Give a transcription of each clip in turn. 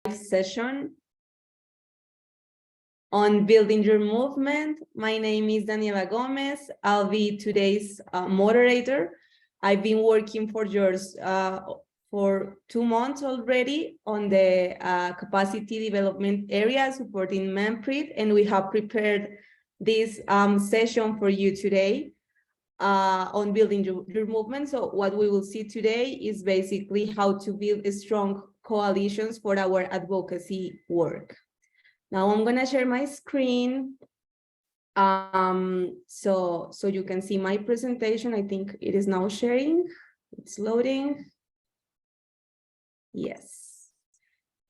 session on building your movement. My name is Daniela Gomez. I'll be today's moderator. I've been working for yours for 2 months already on the capacity development area supporting MenPred, and we have prepared this session for you today on building your movement. So what we will see today is basically how to build strong coalitions for our advocacy work. Now I'm gonna share my screen so you can see my presentation. I think it is now sharing. It's loading. Yes.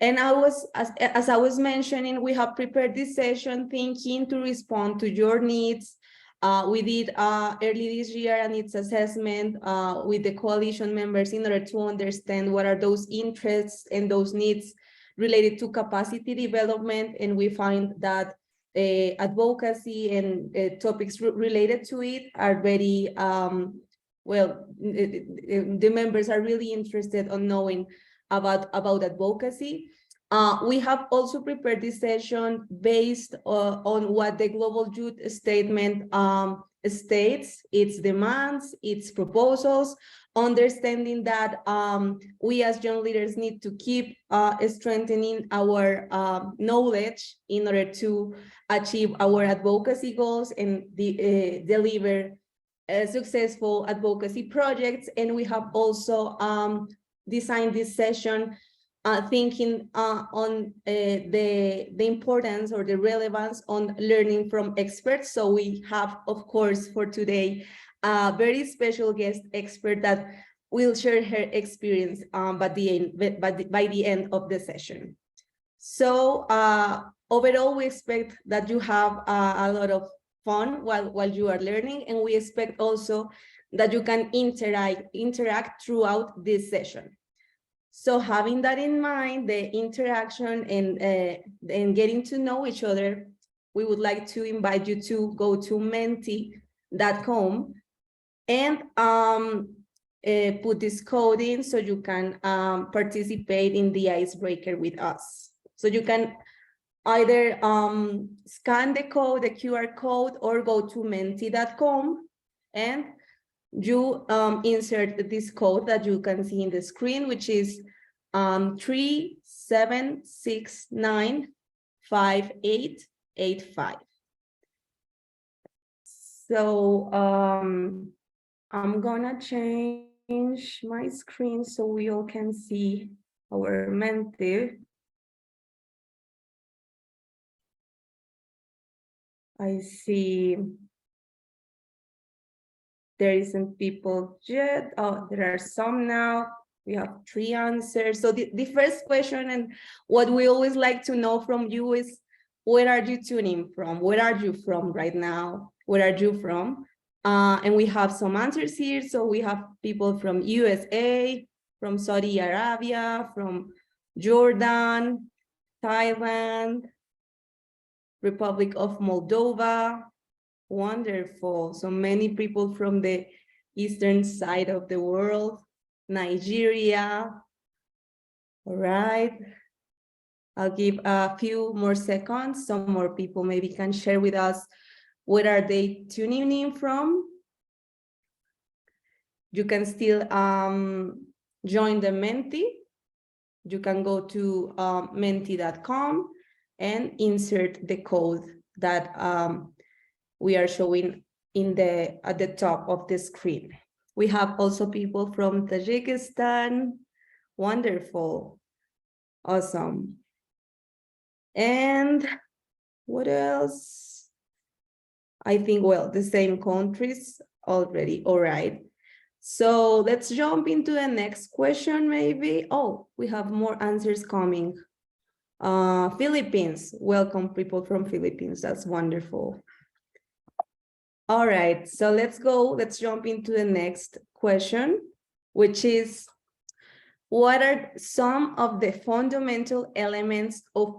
And as I was mentioning, we have prepared this session thinking to respond to your needs. We did early this year a needs assessment with the coalition members in order to understand what are those interests and those needs related to capacity development, and we find that advocacy and topics related to it are very well. The members are really interested on knowing about advocacy. We have also prepared this session based on what the Global Youth Statement states, its demands, its proposals, understanding that we as young leaders need to keep strengthening our knowledge in order to achieve our advocacy goals and deliver successful advocacy projects. And we have also designed this session thinking on the importance or the relevance on learning from experts. So we have, of course, for today, a very special guest expert that will share her experience by the end of the session. So overall, we expect that you have a lot of fun while you are learning, and we expect also that you can interact throughout this session. So having that in mind, the interaction and getting to know each other, we would like to invite you to go to menti.com and put this code in so you can participate in the icebreaker with us. So you can either scan the code, the QR code, or go to menti.com and you insert this code that you can see in the screen, which is 37695885. So I'm gonna change my screen so we all can see our Menti. I see there isn't people yet. Oh, there are some now. We have 3 answers. So the first question, and what we always like to know from you, is where are you tuning from? Where are you from right now? Where are you from? And we have some answers here. So we have people from USA, from Saudi Arabia, from Jordan, Thailand, Republic of Moldova. Wonderful. So many people from the eastern side of the world, Nigeria. All right. I'll give a few more seconds. Some more people maybe can share with us where are they tuning in from. You can still join the Menti. You can go to menti.com and insert the code that we are showing at the top of the screen. We have also people from Tajikistan. Wonderful. Awesome. And what else? I think, well, the same countries already. All right. So let's jump into the next question, maybe. Oh, we have more answers coming. Philippines. Welcome, people from Philippines. That's wonderful. All right, so let's jump into the next question, which is, what are some of the fundamental elements of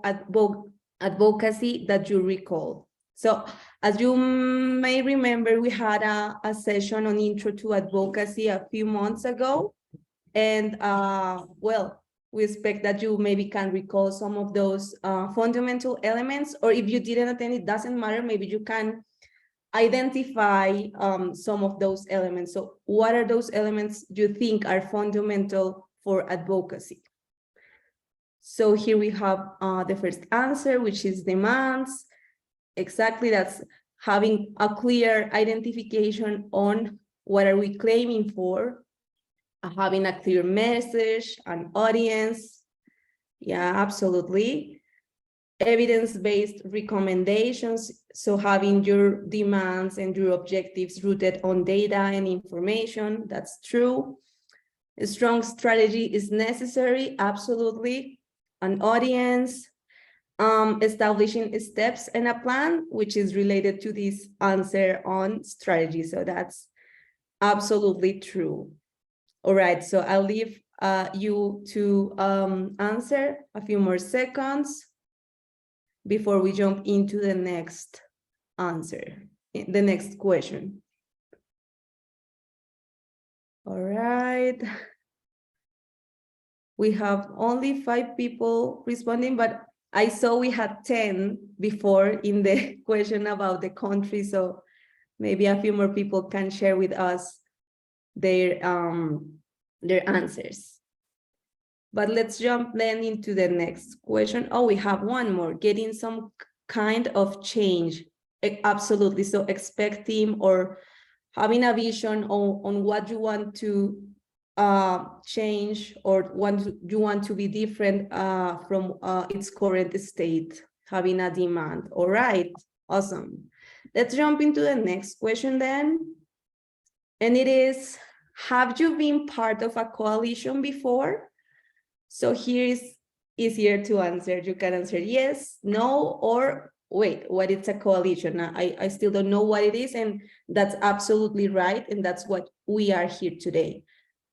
advocacy that you recall? So as you may remember, we had a session on intro to advocacy a few months ago. And well, We expect that you maybe can recall some of those fundamental elements, or if you didn't attend, it doesn't matter. Maybe you can identify some of those elements. So what are those elements you think are fundamental for advocacy? So here we have the first answer, which is demands. Exactly, that's having a clear identification on what are we claiming for, having a clear message, an audience. Yeah, absolutely. Evidence-based recommendations, so having your demands and your objectives rooted on data and information, that's true. A strong strategy is necessary, absolutely. An audience, establishing steps and a plan, which is related to this answer on strategy, so that's absolutely true. All right, so I'll leave you to answer a few more seconds before we jump into the next answer, the next question. All right. We have only 5 people responding, but I saw we had 10 before in the question about the country, so maybe a few more people can share with us their answers. But let's jump then into the next question. Oh, we have one more, getting some kind of change. Absolutely, so expecting or having a vision on what you want to change or you want to be different from its current state, having a demand. All right, awesome. Let's jump into the next question then. And it is, have you been part of a coalition before? So here is easier to answer. You can answer yes, no, or wait, what is a coalition? I still don't know what it is, and that's absolutely right, and that's what we are here today.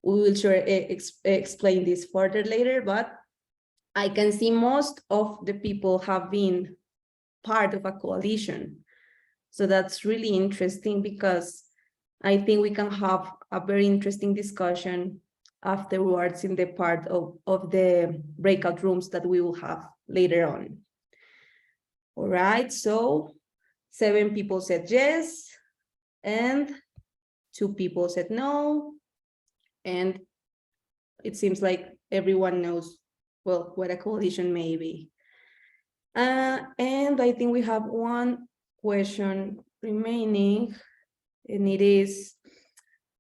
We will sure explain this further later, but I can see most of the people have been part of a coalition. So that's really interesting because I think we can have a very interesting discussion afterwards in the part of the breakout rooms that we will have later on. All right, so 7 people said yes, and 2 people said no, and it seems like everyone knows, well, what a coalition may be. And I think we have one question remaining, and it is,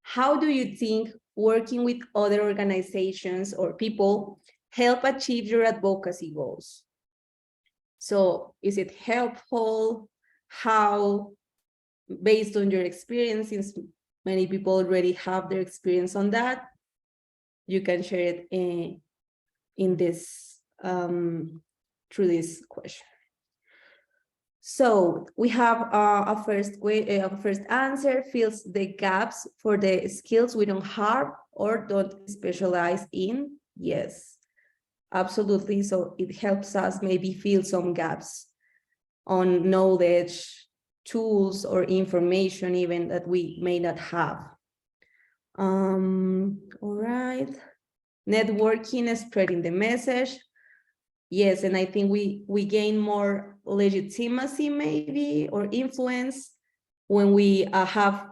how do you think working with other organizations or people help achieve your advocacy goals? So is it helpful? How, based on your experience, since many people already have their experience on that, you can share it in this, through this question. So we have a first answer, fills the gaps for the skills we don't have or don't specialize in. Yes, absolutely. So it helps us maybe fill some gaps on knowledge, tools, or information even that we may not have. All right. Networking, spreading the message. Yes, and I think we gain more legitimacy maybe or influence when we have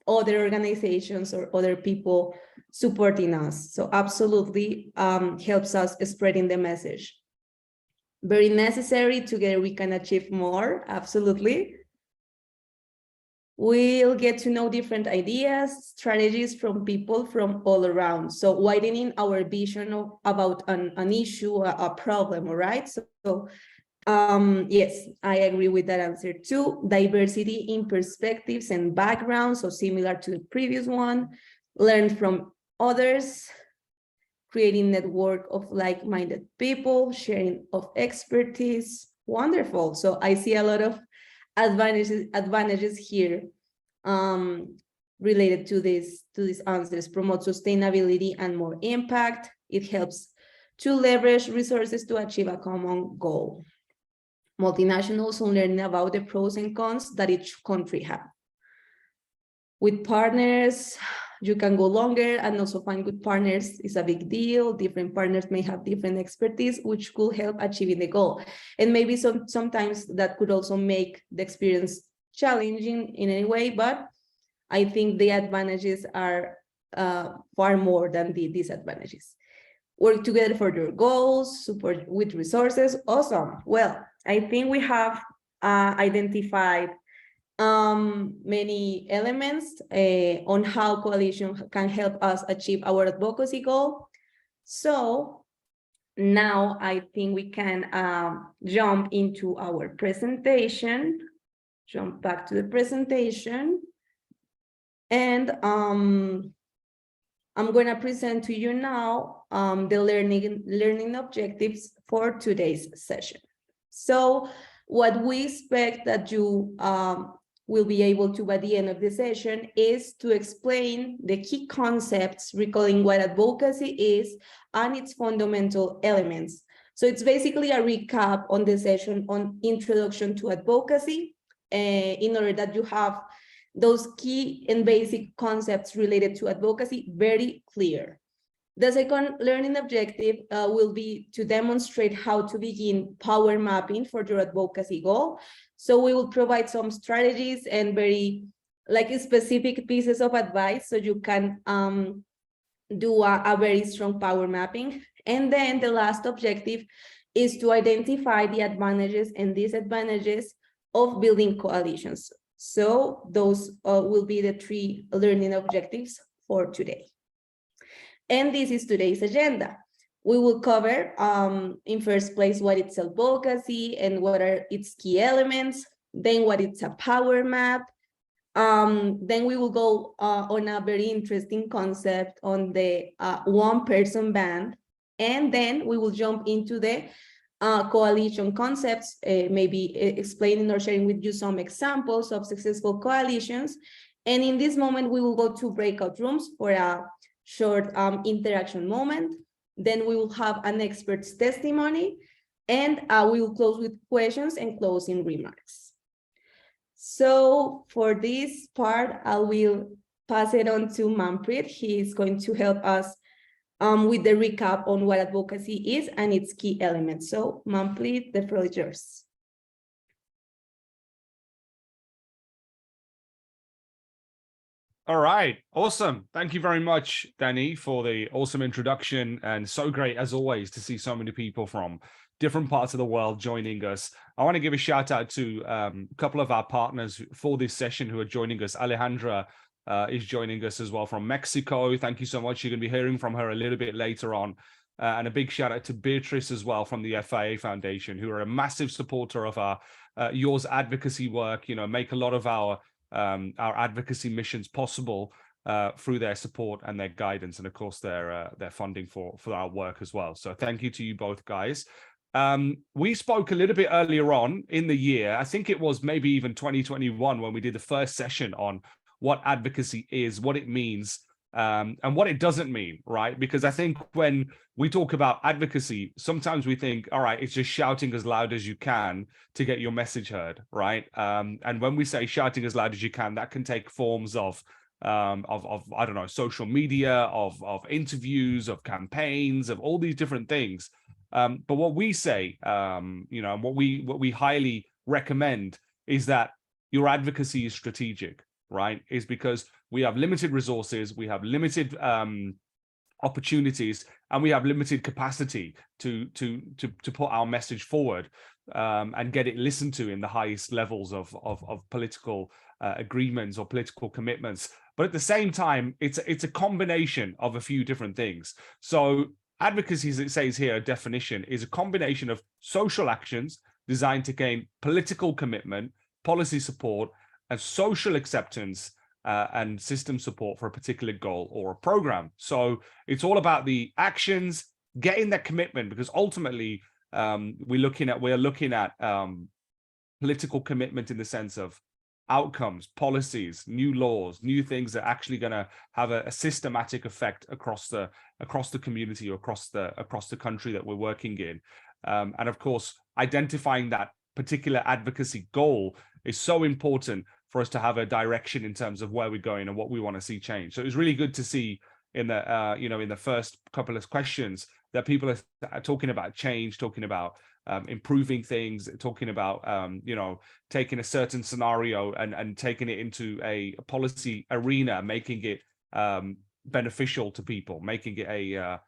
other organizations or other people supporting us. So absolutely helps us spreading the message. Very necessary. Together we can achieve more. Absolutely. We'll get to know different ideas, strategies from people from all around. So widening our vision about an issue, a problem, all right? So yes, I agree with that answer too. Diversity in perspectives and backgrounds, so similar to the previous one. Learn from others, creating network of like-minded people, sharing of expertise. Wonderful. So I see a lot of advantages here related to these answers. Promote sustainability and more impact. It helps to leverage resources to achieve a common goal. Multinationals on learning about the pros and cons that each country have. With partners, you can go longer, and also find good partners is a big deal. Different partners may have different expertise, which could help achieving the goal. And maybe sometimes that could also make the experience challenging in any way, but I think the advantages are far more than the disadvantages. Work together for your goals, support with resources. Awesome. Well, I think we have identified many elements on how coalition can help us achieve our advocacy goal. So now I think we can jump into our presentation, jump back to the presentation. And I'm going to present to you now the learning objectives for today's session. So what we expect that you will be able to by the end of the session is to explain the key concepts, recalling what advocacy is and its fundamental elements. So it's basically a recap on the session on introduction to advocacy, in order that you have those key and basic concepts related to advocacy very clear. The second learning objective will be to demonstrate how to begin power mapping for your advocacy goal. So we will provide some strategies and very specific pieces of advice so you can do a very strong power mapping. And then the last objective is to identify the advantages and disadvantages of building coalitions. So those will be the 3 learning objectives for today. And this is today's agenda. We will cover, in first place, what is advocacy and what are its key elements, then what is a power map. Then we will go on a very interesting concept on the one-person band. And then we will jump into the coalition concepts, maybe explaining or sharing with you some examples of successful coalitions. And in this moment, we will go to breakout rooms for a short interaction moment. Then we will have an expert's testimony, and we will close with questions and closing remarks. So for this part, I will pass it on to Manpreet. He is going to help us with the recap on what advocacy is and its key elements. So Manpreet, the floor is yours. All right, awesome. Thank you very much, Danny, for the awesome introduction, and so great as always to see so many people from different parts of the world joining us. I want to give a shout out to a couple of our partners for this session who are joining us. Alejandra is joining us as well from Mexico. Thank you so much. You're going to be hearing from her a little bit later on. And a big shout out to Beatrice as well from the FIA Foundation, who are a massive supporter of our yours advocacy work, make a lot of our advocacy missions possible through their support and their guidance, and of course their funding for our work as well. So thank you to you both, guys. We spoke a little bit earlier on in the year, I think it was maybe even 2021, when we did the first session on what advocacy is, what it means, and what it doesn't mean, right? Because I think when we talk about advocacy, sometimes we think, all right, it's just shouting as loud as you can to get your message heard, right? And when we say shouting as loud as you can, that can take forms of I don't know, social media, of interviews, of campaigns, of all these different things. But what we say, what we highly recommend is that your advocacy is strategic, right? Is because we have limited resources, we have limited opportunities, and we have limited capacity to put our message forward and get it listened to in the highest levels of political agreements or political commitments. But at the same time, it's a combination of a few different things. So advocacy, as it says here, a definition, is a combination of social actions designed to gain political commitment, policy support, and social acceptance and system support for a particular goal or a program. So it's all about the actions, getting that commitment, because ultimately we're looking at political commitment in the sense of outcomes, policies, new laws, new things that are actually going to have a systematic effect across the community or across the country that we're working in. And of course, identifying that particular advocacy goal is so important for us to have a direction in terms of where we're going and what we want to see change. So it was really good to see in the in the first couple of questions that people are talking about change, talking about improving things, talking about taking a certain scenario and taking it into a policy arena, making it beneficial to people, making it a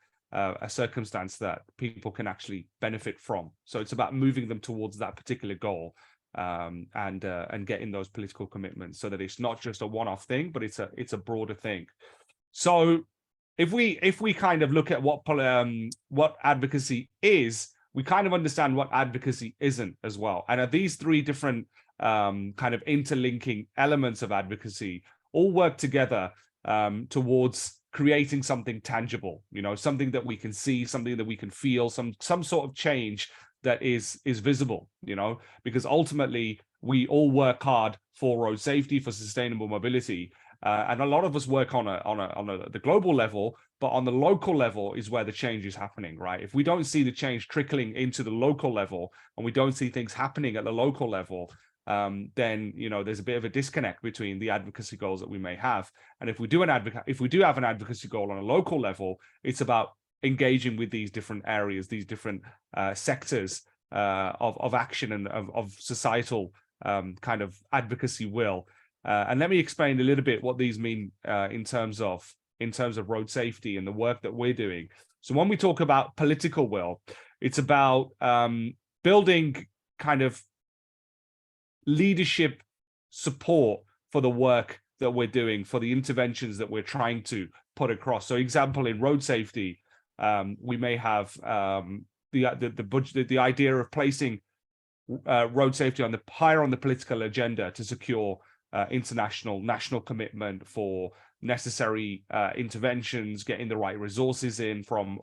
circumstance that people can actually benefit from. So it's about moving them towards that particular goal, and getting those political commitments, so that it's not just a one-off thing, but it's a broader thing. So if we kind of look at what advocacy is, we kind of understand what advocacy isn't as well. And these three different kind of interlinking elements of advocacy all work together towards creating something tangible, something that we can see, something that we can feel, some sort of change that is visible, because ultimately we all work hard for road safety, for sustainable mobility. And a lot of us work on the global level, but on the local level is where the change is happening, right? If we don't see the change trickling into the local level, and we don't see things happening at the local level, then there's a bit of a disconnect between the advocacy goals that we may have. And if we do have an advocacy goal on a local level, it's about engaging with these different areas, these different sectors of action and of societal kind of advocacy will. And let me explain a little bit what these mean in terms of road safety and the work that we're doing. So when we talk about political will, it's about building kind of leadership support for the work that we're doing, for the interventions that we're trying to put across. So example, in road safety, we may have the idea of placing road safety higher on the political agenda to secure national commitment for necessary interventions, getting the right resources in from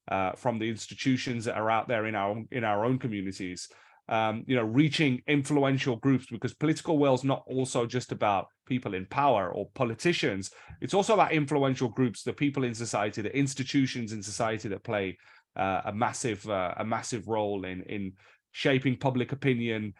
the institutions that are out there in our own communities. Reaching influential groups, because political will is not also just about people in power or politicians. It's also about influential groups, the people in society, the institutions in society that play a massive role in shaping public opinion.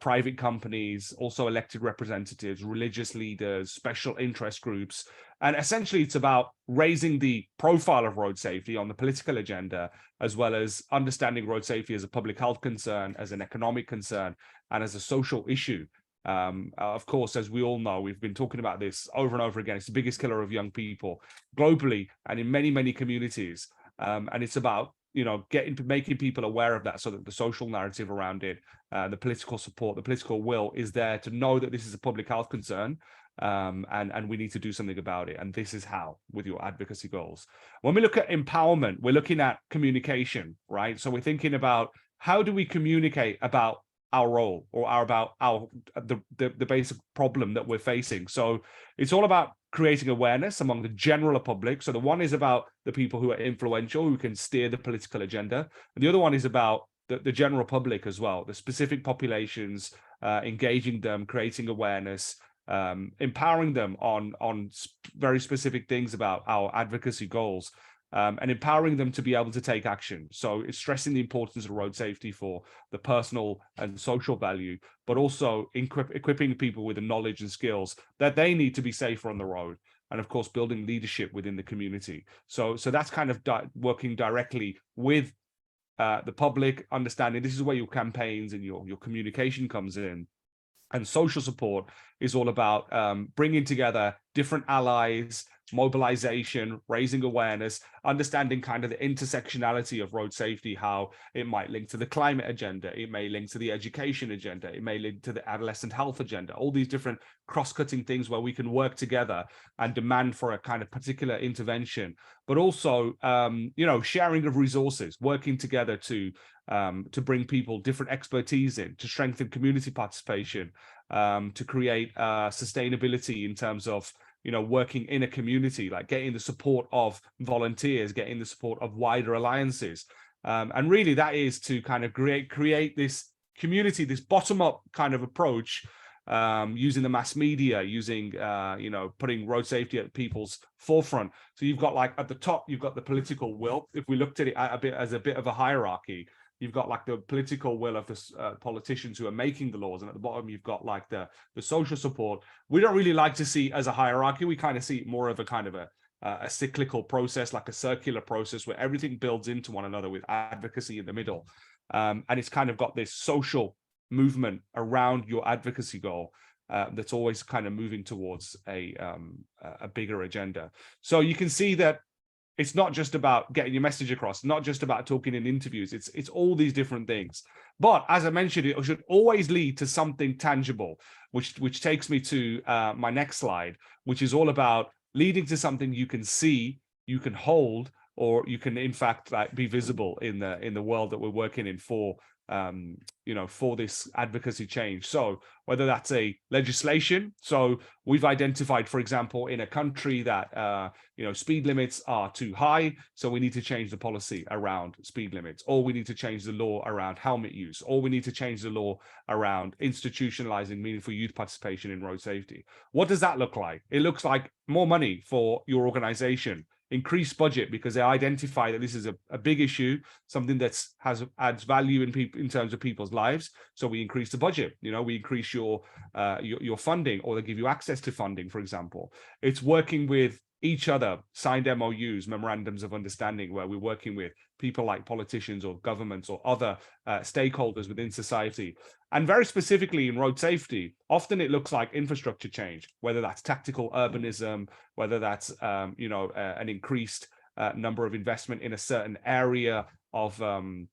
Private companies, also elected representatives, religious leaders, special interest groups. And essentially, it's about raising the profile of road safety on the political agenda, as well as understanding road safety as a public health concern, as an economic concern, and as a social issue. Of course, as we all know, we've been talking about this over and over again. It's the biggest killer of young people globally and in many, many communities. And it's about making people aware of that, so that the social narrative around it, the political support, the political will is there to know that this is a public health concern, and we need to do something about it. And this is how, with your advocacy goals. When we look at empowerment, we're looking at communication, right? So we're thinking about how do we communicate about our role, or the basic problem that we're facing. So it's all about creating awareness among the general public. So the one is about the people who are influential, who can steer the political agenda. And the other one is about the general public as well, the specific populations, engaging them, creating awareness, empowering them on very specific things about our advocacy goals, and empowering them to be able to take action. So it's stressing the importance of road safety for the personal and social value, but also equipping people with the knowledge and skills that they need to be safer on the road. And of course, building leadership within the community. So that's kind of working directly with the public, understanding this is where your campaigns and your communication comes in. And social support is all about bringing together different allies, mobilization, raising awareness, understanding kind of the intersectionality of road safety, how it might link to the climate agenda, it may link to the education agenda, it may link to the adolescent health agenda, all these different cross-cutting things where we can work together and demand for a kind of particular intervention, but also, sharing of resources, working together to bring people different expertise in, to strengthen community participation, to create sustainability in terms of working in a community, like getting the support of volunteers, getting the support of wider alliances. And really that is to kind of create this community, this bottom-up kind of approach, using the mass media, using, putting road safety at people's forefront. So you've got, like, at the top, you've got the political will. If we looked at it as a bit of a hierarchy, you've got like the political will of the politicians who are making the laws, and at the bottom you've got like the social support. We don't really like to see as a hierarchy. We kind of see it more of a kind of a cyclical process, like a circular process where everything builds into one another with advocacy in the middle. And it's kind of got this social movement around your advocacy goal that's always kind of moving towards a bigger agenda. So you can see that it's not just about getting your message across, not just about talking in interviews. It's all these different things. But as I mentioned, it should always lead to something tangible, which takes me to my next slide, which is all about leading to something you can see, you can hold, or you can in fact like be visible in the world that we're working in for for this advocacy change. So whether that's a legislation, so we've identified, for example, in a country that speed limits are too high, so we need to change the policy around speed limits, or we need to change the law around helmet use, or we need to change the law around institutionalizing meaningful youth participation in road safety. What does that look like? It looks like more money for your organization, increased budget, because they identify that this is a big issue, something that adds value in terms of people's lives. So we increase the budget. We increase your funding, or they give you access to funding, for example. It's working with each other, signed MOUs, memorandums of understanding, where we're working with people like politicians or governments or other stakeholders within society. And very specifically in road safety, often it looks like infrastructure change, whether that's tactical urbanism, whether that's an increased number of investment in a certain area of a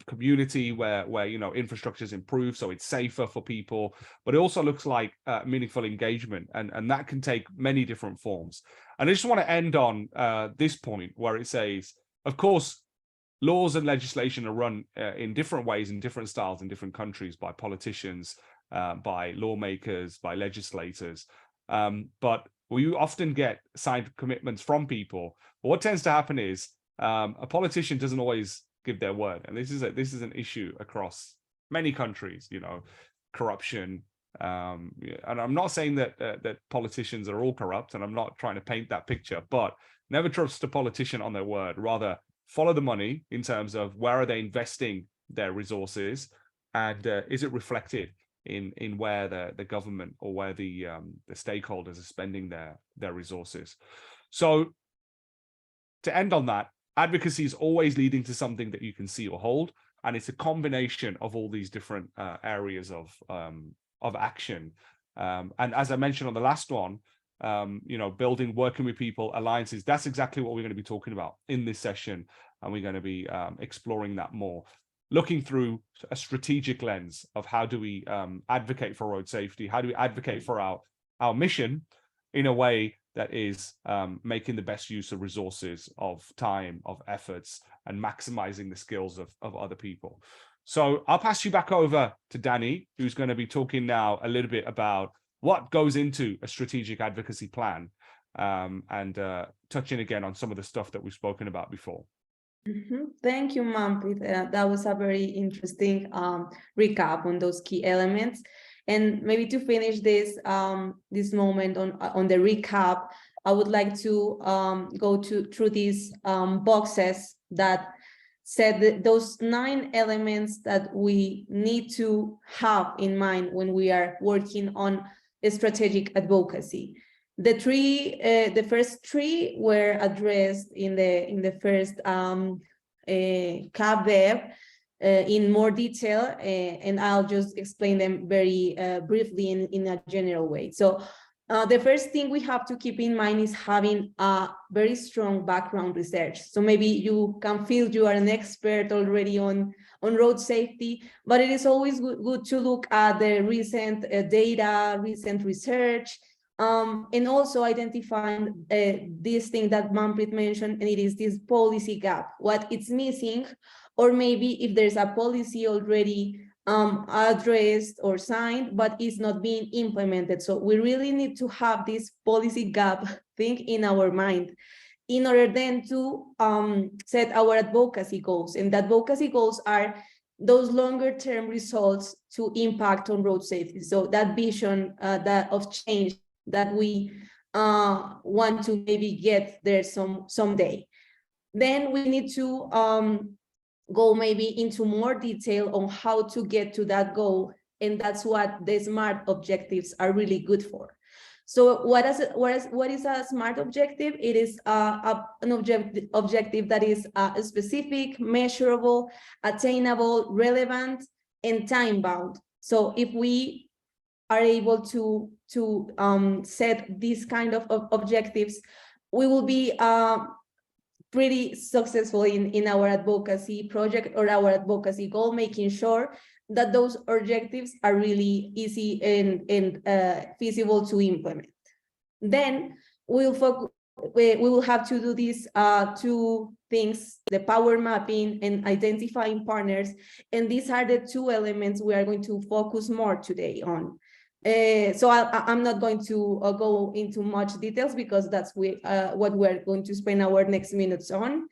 community where infrastructure is improved, so it's safer for people. But it also looks like meaningful engagement, and that can take many different forms. And I just want to end on this point where it says, of course, laws and legislation are run in different ways, in different styles, in different countries, by politicians, by lawmakers, by legislators. But we often get signed commitments from people. But what tends to happen is a politician doesn't always give their word, and this is an issue across many countries. Corruption, and I'm not saying that politicians are all corrupt, and I'm not trying to paint that picture. But never trust a politician on their word. Rather, follow the money in terms of where are they investing their resources, and is it reflected in where the government or where the stakeholders are spending their resources. So to end on that, advocacy is always leading to something that you can see or hold, and it's a combination of all these different areas of action. And as I mentioned on the last one, building, working with people, alliances, that's exactly what we're going to be talking about in this session. And we're going to be exploring that more, looking through a strategic lens of how do we advocate for road safety? How do we advocate for our mission in a way that is making the best use of resources, of time, of efforts, and maximizing the skills of other people. So I'll pass you back over to Danny, who's going to be talking now a little bit about what goes into a strategic advocacy plan, and touching again on some of the stuff that we've spoken about before. Thank you, Manpreet. That was a very interesting recap on those key elements. And maybe to finish this this moment on the recap, I would like to go through these boxes that said those 9 elements that we need to have in mind when we are working on strategic advocacy. The first 3 were addressed in the first CAPDEV in more detail, and I'll just explain them very briefly in a general way. So the first thing we have to keep in mind is having a very strong background research. So maybe you can feel you are an expert already on road safety, but it is always good to look at the recent data, recent research, and also identifying this thing that Manpreet mentioned, and it is this policy gap, what it's missing, or maybe if there's a policy already addressed or signed, but it's not being implemented. So we really need to have this policy gap thing in our mind in order then to set our advocacy goals. And the advocacy goals are those longer term results to impact on road safety. So that vision of change that we want to maybe get there someday. Then we need to go maybe into more detail on how to get to that goal. And that's what the SMART objectives are really good for. So what is a SMART objective? It is an objective that is specific, measurable, attainable, relevant, and time-bound. So if we are able to set these kind of objectives, we will be pretty successful in our advocacy project or our advocacy goal, making sure that those objectives are really easy and feasible to implement. Then we will have to do these two things, the power mapping and identifying partners. And these are the two elements we are going to focus more today on. So I'm not going to go into much details because that's what we're going to spend our next minutes on.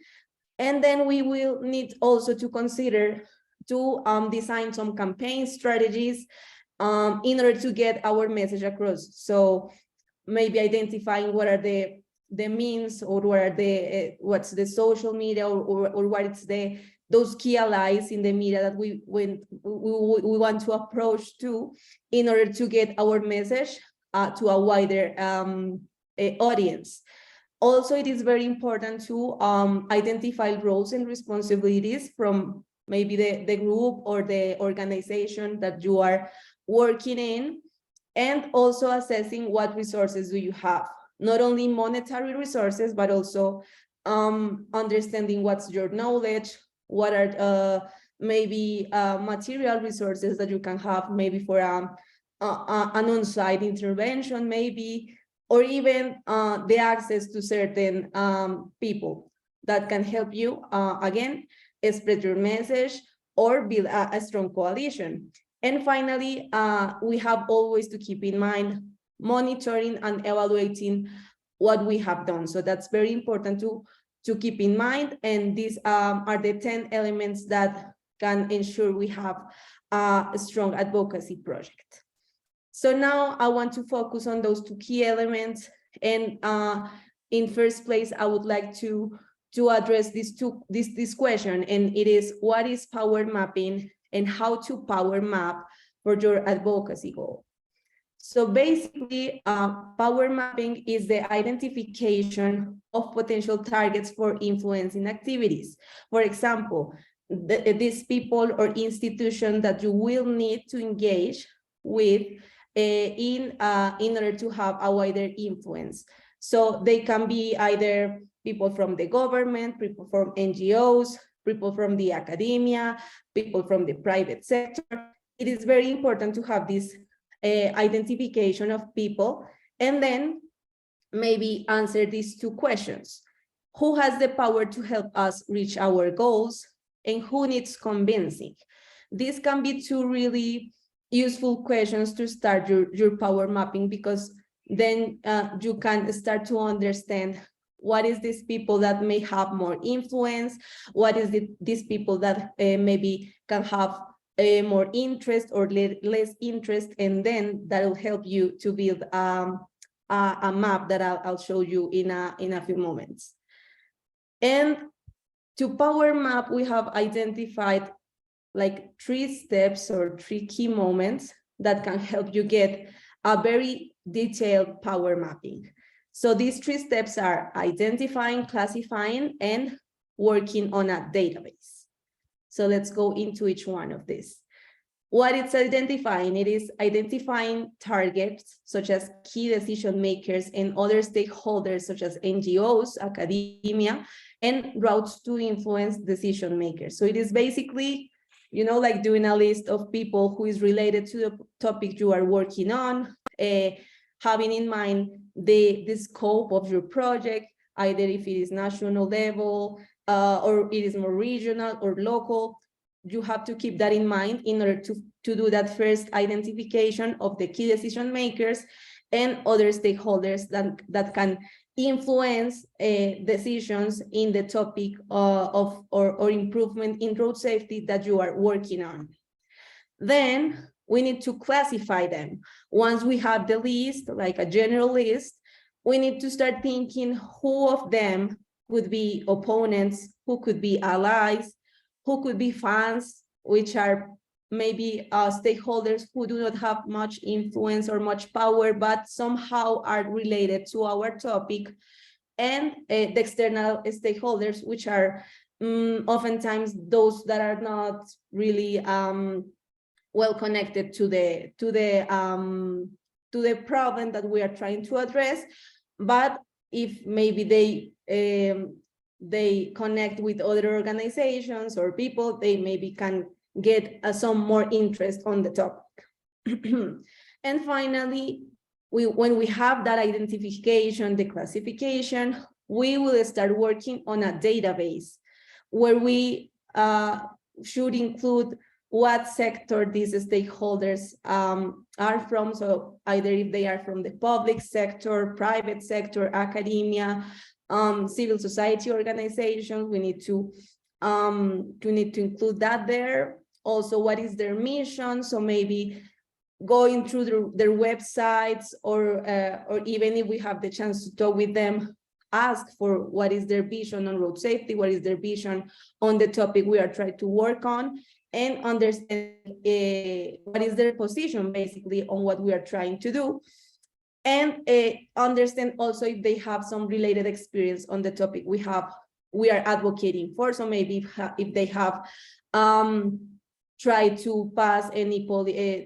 And then we will need also to consider to design some campaign strategies in order to get our message across. So maybe identifying what are the means, or what are what's the social media, or what is those key allies in the media that we want to approach to in order to get our message to a wider audience. Also, it is very important to identify roles and responsibilities from maybe the group or the organization that you are working in, and also assessing what resources do you have, not only monetary resources, but also understanding what's your knowledge, what are maybe material resources that you can have, maybe for an on-site intervention, maybe, or even the access to certain people that can help you, again, spread your message or build a strong coalition. And finally, we have always to keep in mind monitoring and evaluating what we have done. So that's very important to keep in mind. And these are the 10 elements that can ensure we have a strong advocacy project. So now I want to focus on those two key elements. And in first place, I would like to address this question, and it is, what is power mapping and how to power map for your advocacy goal? So basically, power mapping is the identification of potential targets for influencing activities. For example, these people or institutions that you will need to engage with in order to have a wider influence. So they can be either people from the government, people from NGOs, people from the academia, people from the private sector. It is very important to have this identification of people, and then maybe answer these two questions. Who has the power to help us reach our goals, and who needs convincing? These can be two really useful questions to start your power mapping, because then you can start to understand what is these people that may have more influence, what is these people that maybe can have more interest or less interest, and then that will help you to build a map that I'll show you in a few moments. And to power map, we have identified like 3 steps or 3 key moments that can help you get a very detailed power mapping. So these 3 steps are identifying, classifying, and working on a database. So let's go into each one of these. What it's identifying, it is identifying targets such as key decision makers and other stakeholders such as NGOs, academia, and routes to influence decision makers. So it is basically, you know, like doing a list of people who is related to the topic you are working on, having in mind the scope of your project, either if it is national level, or it is more regional or local. You have to keep that in mind in order to do that first identification of the key decision makers and other stakeholders that can influence decisions in the topic of or improvement in road safety that you are working on. Then we need to classify them. Once we have the list, like a general list, we need to start thinking who of them could be opponents, who could be allies, who could be fans, which are maybe stakeholders who do not have much influence or much power, but somehow are related to our topic, and the external stakeholders, which are oftentimes those that are not really well connected to the problem that we are trying to address, but if maybe they connect with other organizations or people, they maybe can get some more interest on the topic. And finally, when we have that identification, the classification, we will start working on a database where we should include what sector these stakeholders are from. So either if they are from the public sector, private sector, academia, civil society organizations, we need to include that there. Also, what is their mission? So maybe going through their websites, or even if we have the chance to talk with them, ask for what is their vision on road safety, what is their vision on the topic we are trying to work on, and understand what is their position basically on what we are trying to do, and understand also if they have some related experience on the topic we are advocating for. So maybe if they have try to pass any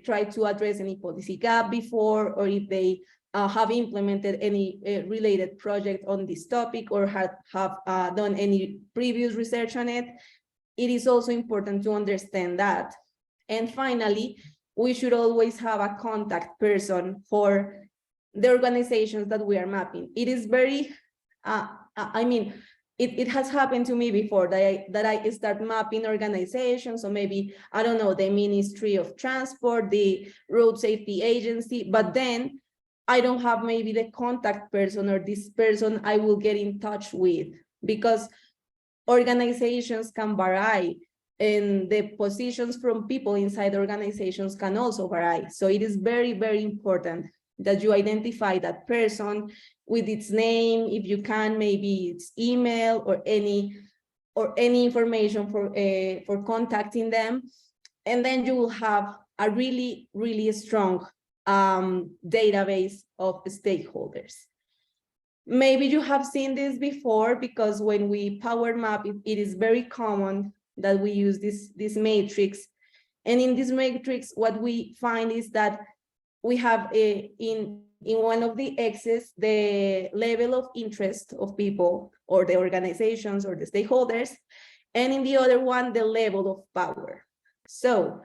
try to address any policy gap before, or if they have implemented any related project on this topic, or have done any previous research on it. It is also important to understand that. And finally, we should always have a contact person for the organizations that we are mapping. It is very, I mean, it has happened to me before that I start mapping organizations. So maybe, I don't know, the Ministry of Transport, the Road Safety Agency, but then I don't have maybe the contact person or this person I will get in touch with, because organizations can vary and the positions from people inside organizations can also vary. So it is very, very important that you identify that person with its name, if you can, maybe its email or any information for contacting them. And then you will have a really, really strong database of stakeholders. Maybe you have seen this before, because when we power map, it is very common that we use this matrix. And in this matrix, what we find is that we have in one of the X's, the level of interest of people or the organizations or the stakeholders, and in the other one, the level of power. So,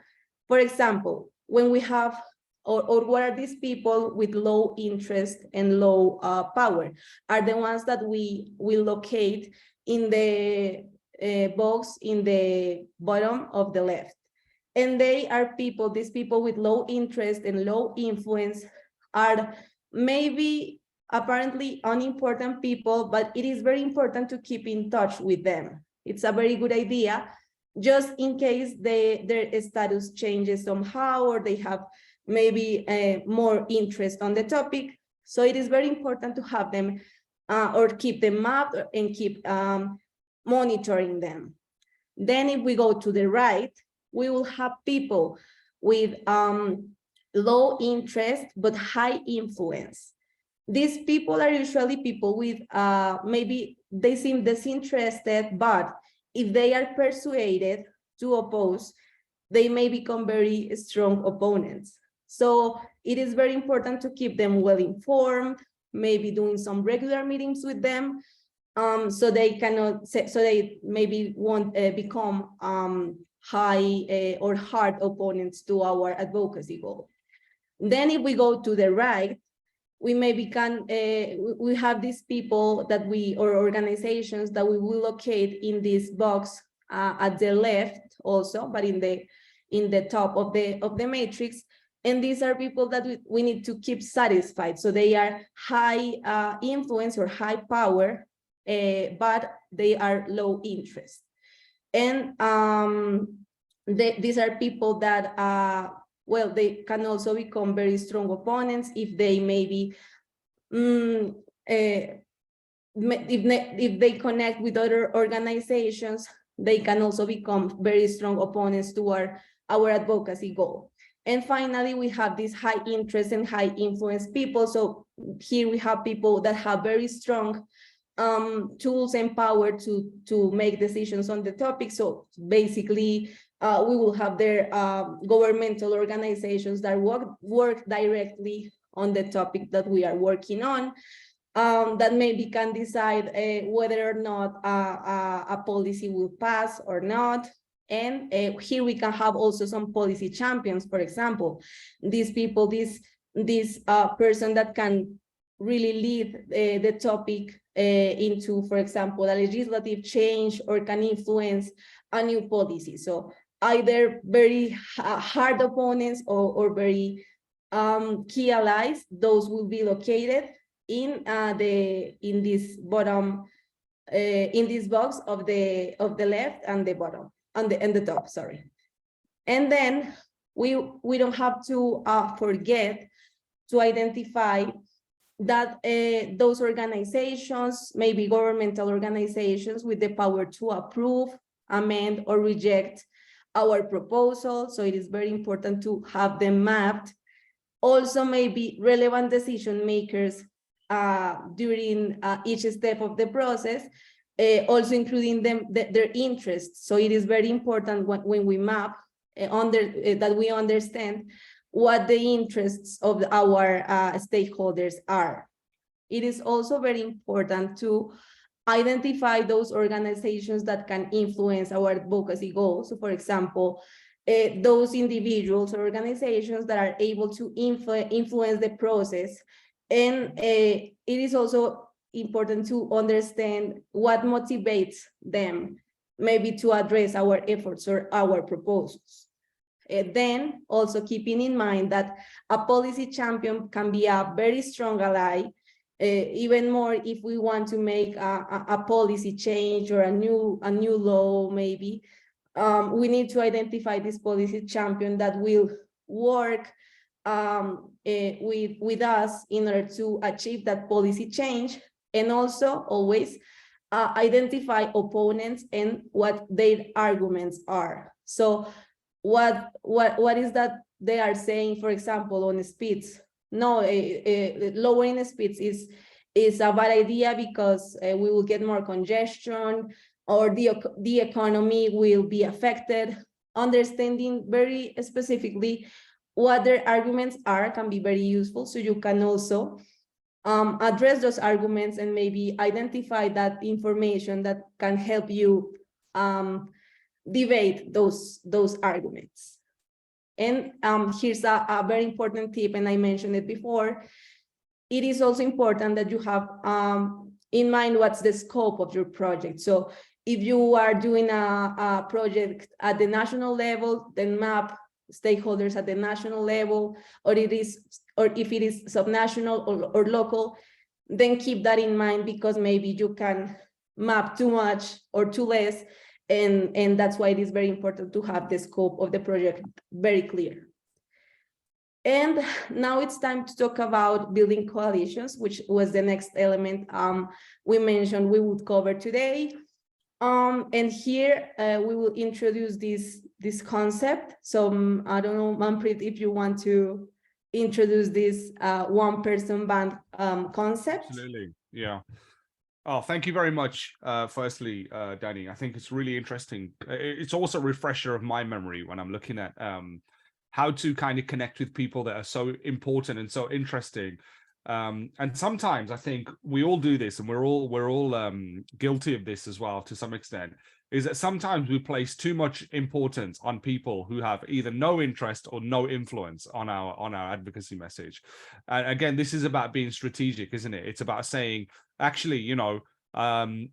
for example, when we have, or what are these people with low interest and low power, are the ones that we will locate in the box in the bottom of the left. And they are people, these people with low interest and low influence are maybe apparently unimportant people, but it is very important to keep in touch with them. It's a very good idea, just in case their status changes somehow, or they have maybe more interest on the topic. So it is very important to have them or keep them mapped and keep monitoring them. Then if we go to the right, we will have people with low interest but high influence. These people are usually people with maybe they seem disinterested, but if they are persuaded to oppose, they may become very strong opponents. So it is very important to keep them well informed, maybe doing some regular meetings with them, so they maybe won't become high or hard opponents to our advocacy goal. Then if we go to the right, we maybe we have these people that or organizations that we will locate in this box at the left also, but in the top of the matrix. And these are people that we need to keep satisfied. So they are high influence or high power, but they are low interest. And these are people that, well, they can also become very strong opponents if they maybe, if they connect with other organizations they can also become very strong opponents to our advocacy goal. And finally, we have these high interest and high influence people. So here we have people that have very strong tools and power to make decisions on the topic. So basically, we will have their governmental organizations that work directly on the topic that we are working on, that maybe can decide whether or not a policy will pass or not. And here we can have also some policy champions, for example. These people, this person that can really lead the topic into, for example, a legislative change, or can influence a new policy. So either very hard opponents or very key allies, those will be located in this bottom, in this box of the left and the bottom, and the top, sorry. And then we don't have to forget to identify that those organizations, maybe governmental organizations with the power to approve, amend, or reject our proposal. So it is very important to have them mapped. Also, maybe relevant decision makers during each step of the process, also including their interests. So it is very important when we map that we understand what the interests of our stakeholders are. It is also very important to identify those organizations that can influence our advocacy goals. So for example, those individuals or organizations that are able to influence the process. And it is also important to understand what motivates them, maybe to address our efforts or our proposals. Then also keeping in mind that a policy champion can be a very strong ally, even more if we want to make a policy change or a new law, maybe. We need to identify this policy champion that will work with us in order to achieve that policy change, and also always identify opponents and what their arguments are. So what is that they are saying, for example, on speeds? No, lowering speeds is a bad idea because we will get more congestion, or the economy will be affected. Understanding very specifically what their arguments are can be very useful, so you can also address those arguments and maybe identify that information that can help you debate those arguments. And here's a very important tip, and I mentioned it before. It is also important that you have in mind what's the scope of your project. So if you are doing a project at the national level, then map stakeholders at the national level, or if it is subnational or local, then keep that in mind, because maybe you can map too much or too less. And that's why it is very important to have the scope of the project very clear. And now it's time to talk about building coalitions, which was the next element we mentioned we would cover today. And here we will introduce this concept. So I don't know, Manpreet, if you want to introduce this one-person band concept. Absolutely, yeah. Oh, thank you very much. Firstly, Danny, I think it's really interesting. It's also a refresher of my memory when I'm looking at how to kind of connect with people that are so important and so interesting. And sometimes I think we all do this, and we're all guilty of this as well to some extent, is that sometimes we place too much importance on people who have either no interest or no influence on our advocacy message. And again, this is about being strategic, isn't it? It's about saying, actually, you know,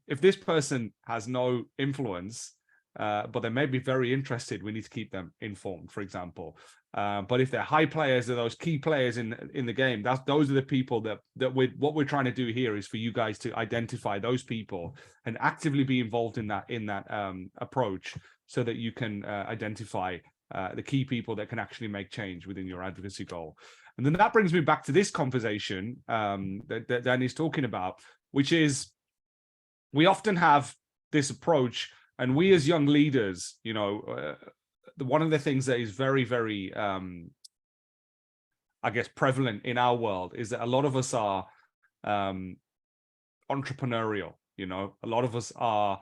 if this person has no influence, but they may be very interested, we need to keep them informed, for example. But if they're high players, or those key players in the game, those are the people that what we're trying to do here is for you guys to identify those people and actively be involved in that approach, so that you can identify the key people that can actually make change within your advocacy goal. And then that brings me back to this conversation that Danny's talking about, which is we often have this approach And we as young leaders, one of the things that is very, very, I guess, prevalent in our world is that a lot of us are entrepreneurial. A lot of us are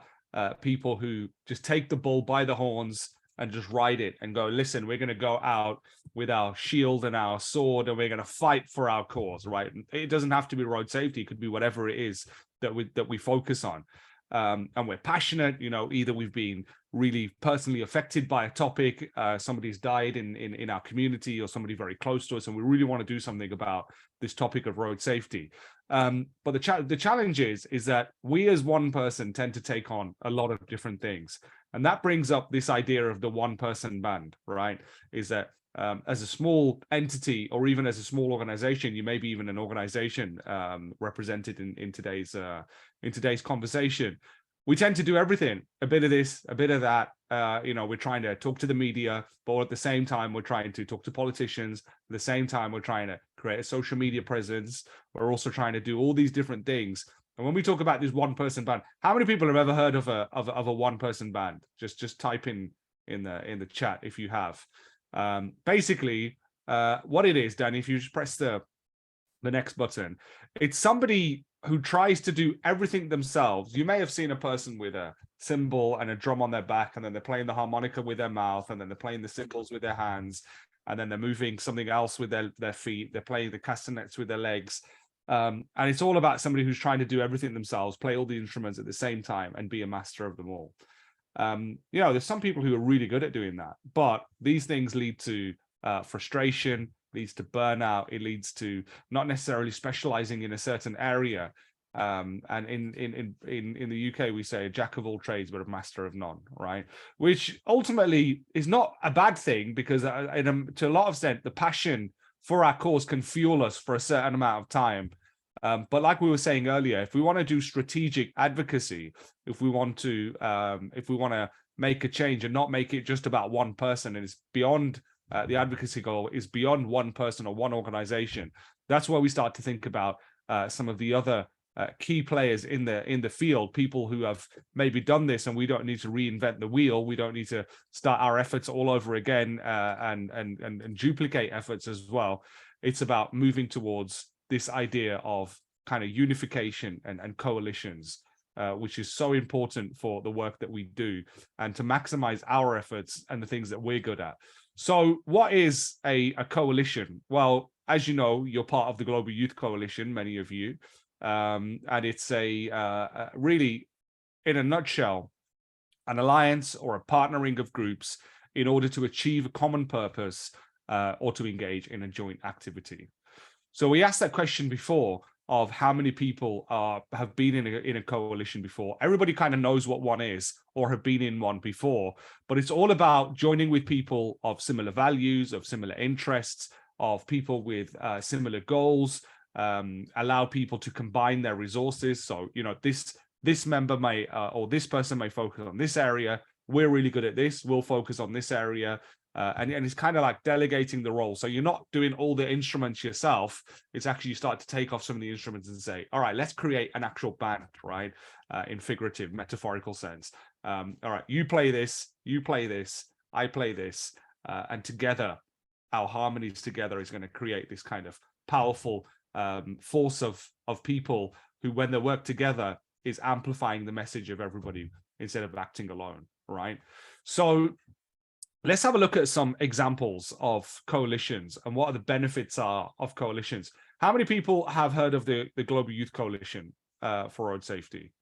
people who just take the bull by the horns and just ride it and go, listen, we're going to go out with our shield and our sword and we're going to fight for our cause, right? It doesn't have to be road safety. It could be whatever it is that we focus on. And we're passionate, either we've been really personally affected by a topic, somebody's died in our community or somebody very close to us, and we really want to do something about this topic of road safety. But the challenge is that we as one person tend to take on a lot of different things. And that brings up this idea of the one person band, right? Is that as a small entity or even as a small organization, you may be even an organization represented in today's conversation. We tend to do everything, a bit of this, a bit of that. We're trying to talk to the media, but at the same time, we're trying to talk to politicians. At the same time, we're trying to create a social media presence. We're also trying to do all these different things. And when we talk about this one person band, how many people have ever heard of a one person band? Just type in the chat if you have. Basically, what it is, Danny, if you just press the next button, it's somebody who tries to do everything themselves. You may have seen a person with a cymbal and a drum on their back, and then they're playing the harmonica with their mouth, and then they're playing the cymbals with their hands, and then they're moving something else with their feet. They're playing the castanets with their legs. And it's all about somebody who's trying to do everything themselves, play all the instruments at the same time, and be a master of them all. There's some people who are really good at doing that, but these things lead to frustration, leads to burnout. It leads to not necessarily specializing in a certain area. And in the UK, we say a jack of all trades, but a master of none, right? Which ultimately is not a bad thing, because to a lot of extent, the passion for our cause can fuel us for a certain amount of time. But like we were saying earlier, if we want to do strategic advocacy, if we want to make a change and not make it just about one person, and it's beyond the advocacy goal is beyond one person or one organization, that's where we start to think about some of the other key players in the field, people who have maybe done this, and we don't need to reinvent the wheel. We don't need to start our efforts all over again and duplicate efforts as well. It's about moving towards this idea of kind of unification and coalitions, which is so important for the work that we do and to maximize our efforts and the things that we're good at. So what is a coalition? Well, as you know, you're part of the Global Youth Coalition, many of you. And it's a really, in a nutshell, an alliance or a partnering of groups in order to achieve a common purpose or to engage in a joint activity. So we asked that question before of how many people have been in a coalition before. Everybody kind of knows what one is or have been in one before, but it's all about joining with people of similar values, of similar interests, of people with similar goals, allow people to combine their resources. So, this member may, or this person may focus on this area. We're really good at this. We'll focus on this area. And it's kind of like delegating the role. So you're not doing all the instruments yourself. It's actually you start to take off some of the instruments and say, all right, let's create an actual band, right? In figurative, metaphorical sense. All right, you play this, I play this. And together, our harmonies together is going to create this kind of powerful force of people who, when they work together, is amplifying the message of everybody instead of acting alone, right? So let's have a look at some examples of coalitions and what the benefits are of coalitions. How many people have heard of the Global Youth Coalition for Road Safety?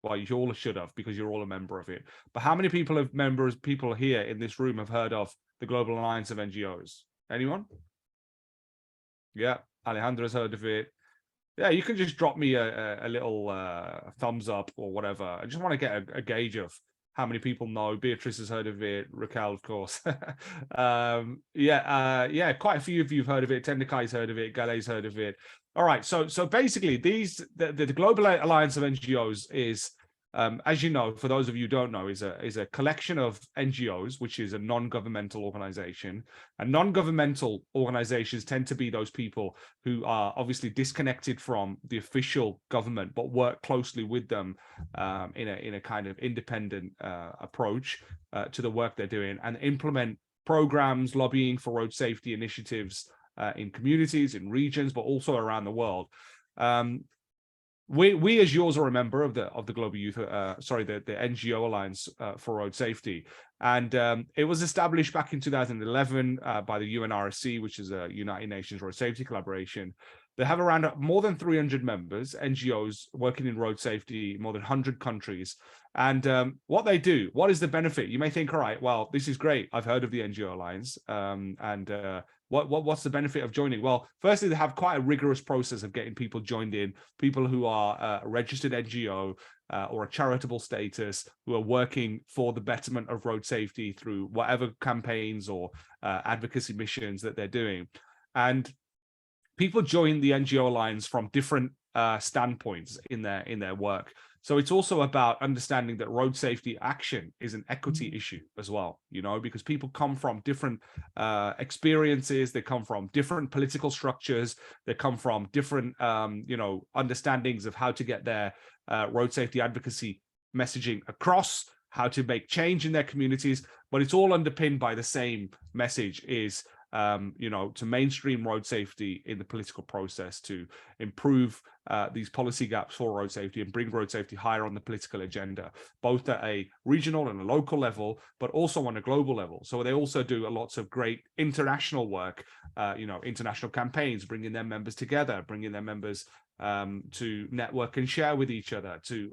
Well, you all should have, because you're all a member of it. But how many people here in this room have heard of the Global Alliance of NGOs? Anyone? Yeah, Alejandra's heard of it. Yeah, you can just drop me a little thumbs up or whatever. I just want to get a gauge of how many people know. Beatrice has heard of it. Raquel, of course. Yeah, quite a few of you have heard of it. Tendakai's heard of it. Gale's heard of it. All right, so basically, the Global Alliance of NGOs is as you know, for those of you who don't know, is a collection of NGOs, which is a non-governmental organization. And non-governmental organizations tend to be those people who are obviously disconnected from the official government, but work closely with them in a kind of independent approach to the work they're doing, and implement programs, lobbying for road safety initiatives in communities, in regions, but also around the world. We as yours are a member of the Global Youth, the NGO Alliance for Road Safety, and it was established back in 2011 by the UNRSC, which is a United Nations Road Safety Collaboration. They have around more than 300 members, NGOs working in road safety, more than 100 countries. And what they do, what is the benefit? You may think, all right, well, this is great. I've heard of the NGO Alliance, what's the benefit of joining? Well, firstly, they have quite a rigorous process of getting people joined in, people who are a registered NGO or a charitable status, who are working for the betterment of road safety through whatever campaigns or advocacy missions that they're doing. And people join the NGO Alliance from different standpoints in their work. So it's also about understanding that road safety action is an equity issue as well, because people come from different experiences, they come from different political structures, they come from different, understandings of how to get their road safety advocacy messaging across, how to make change in their communities, but it's all underpinned by the same message, is to mainstream road safety in the political process, to improve these policy gaps for road safety and bring road safety higher on the political agenda, both at a regional and a local level, but also on a global level. So they also do lots of great international work, international campaigns, bringing their members together, bringing their members to network and share with each other, to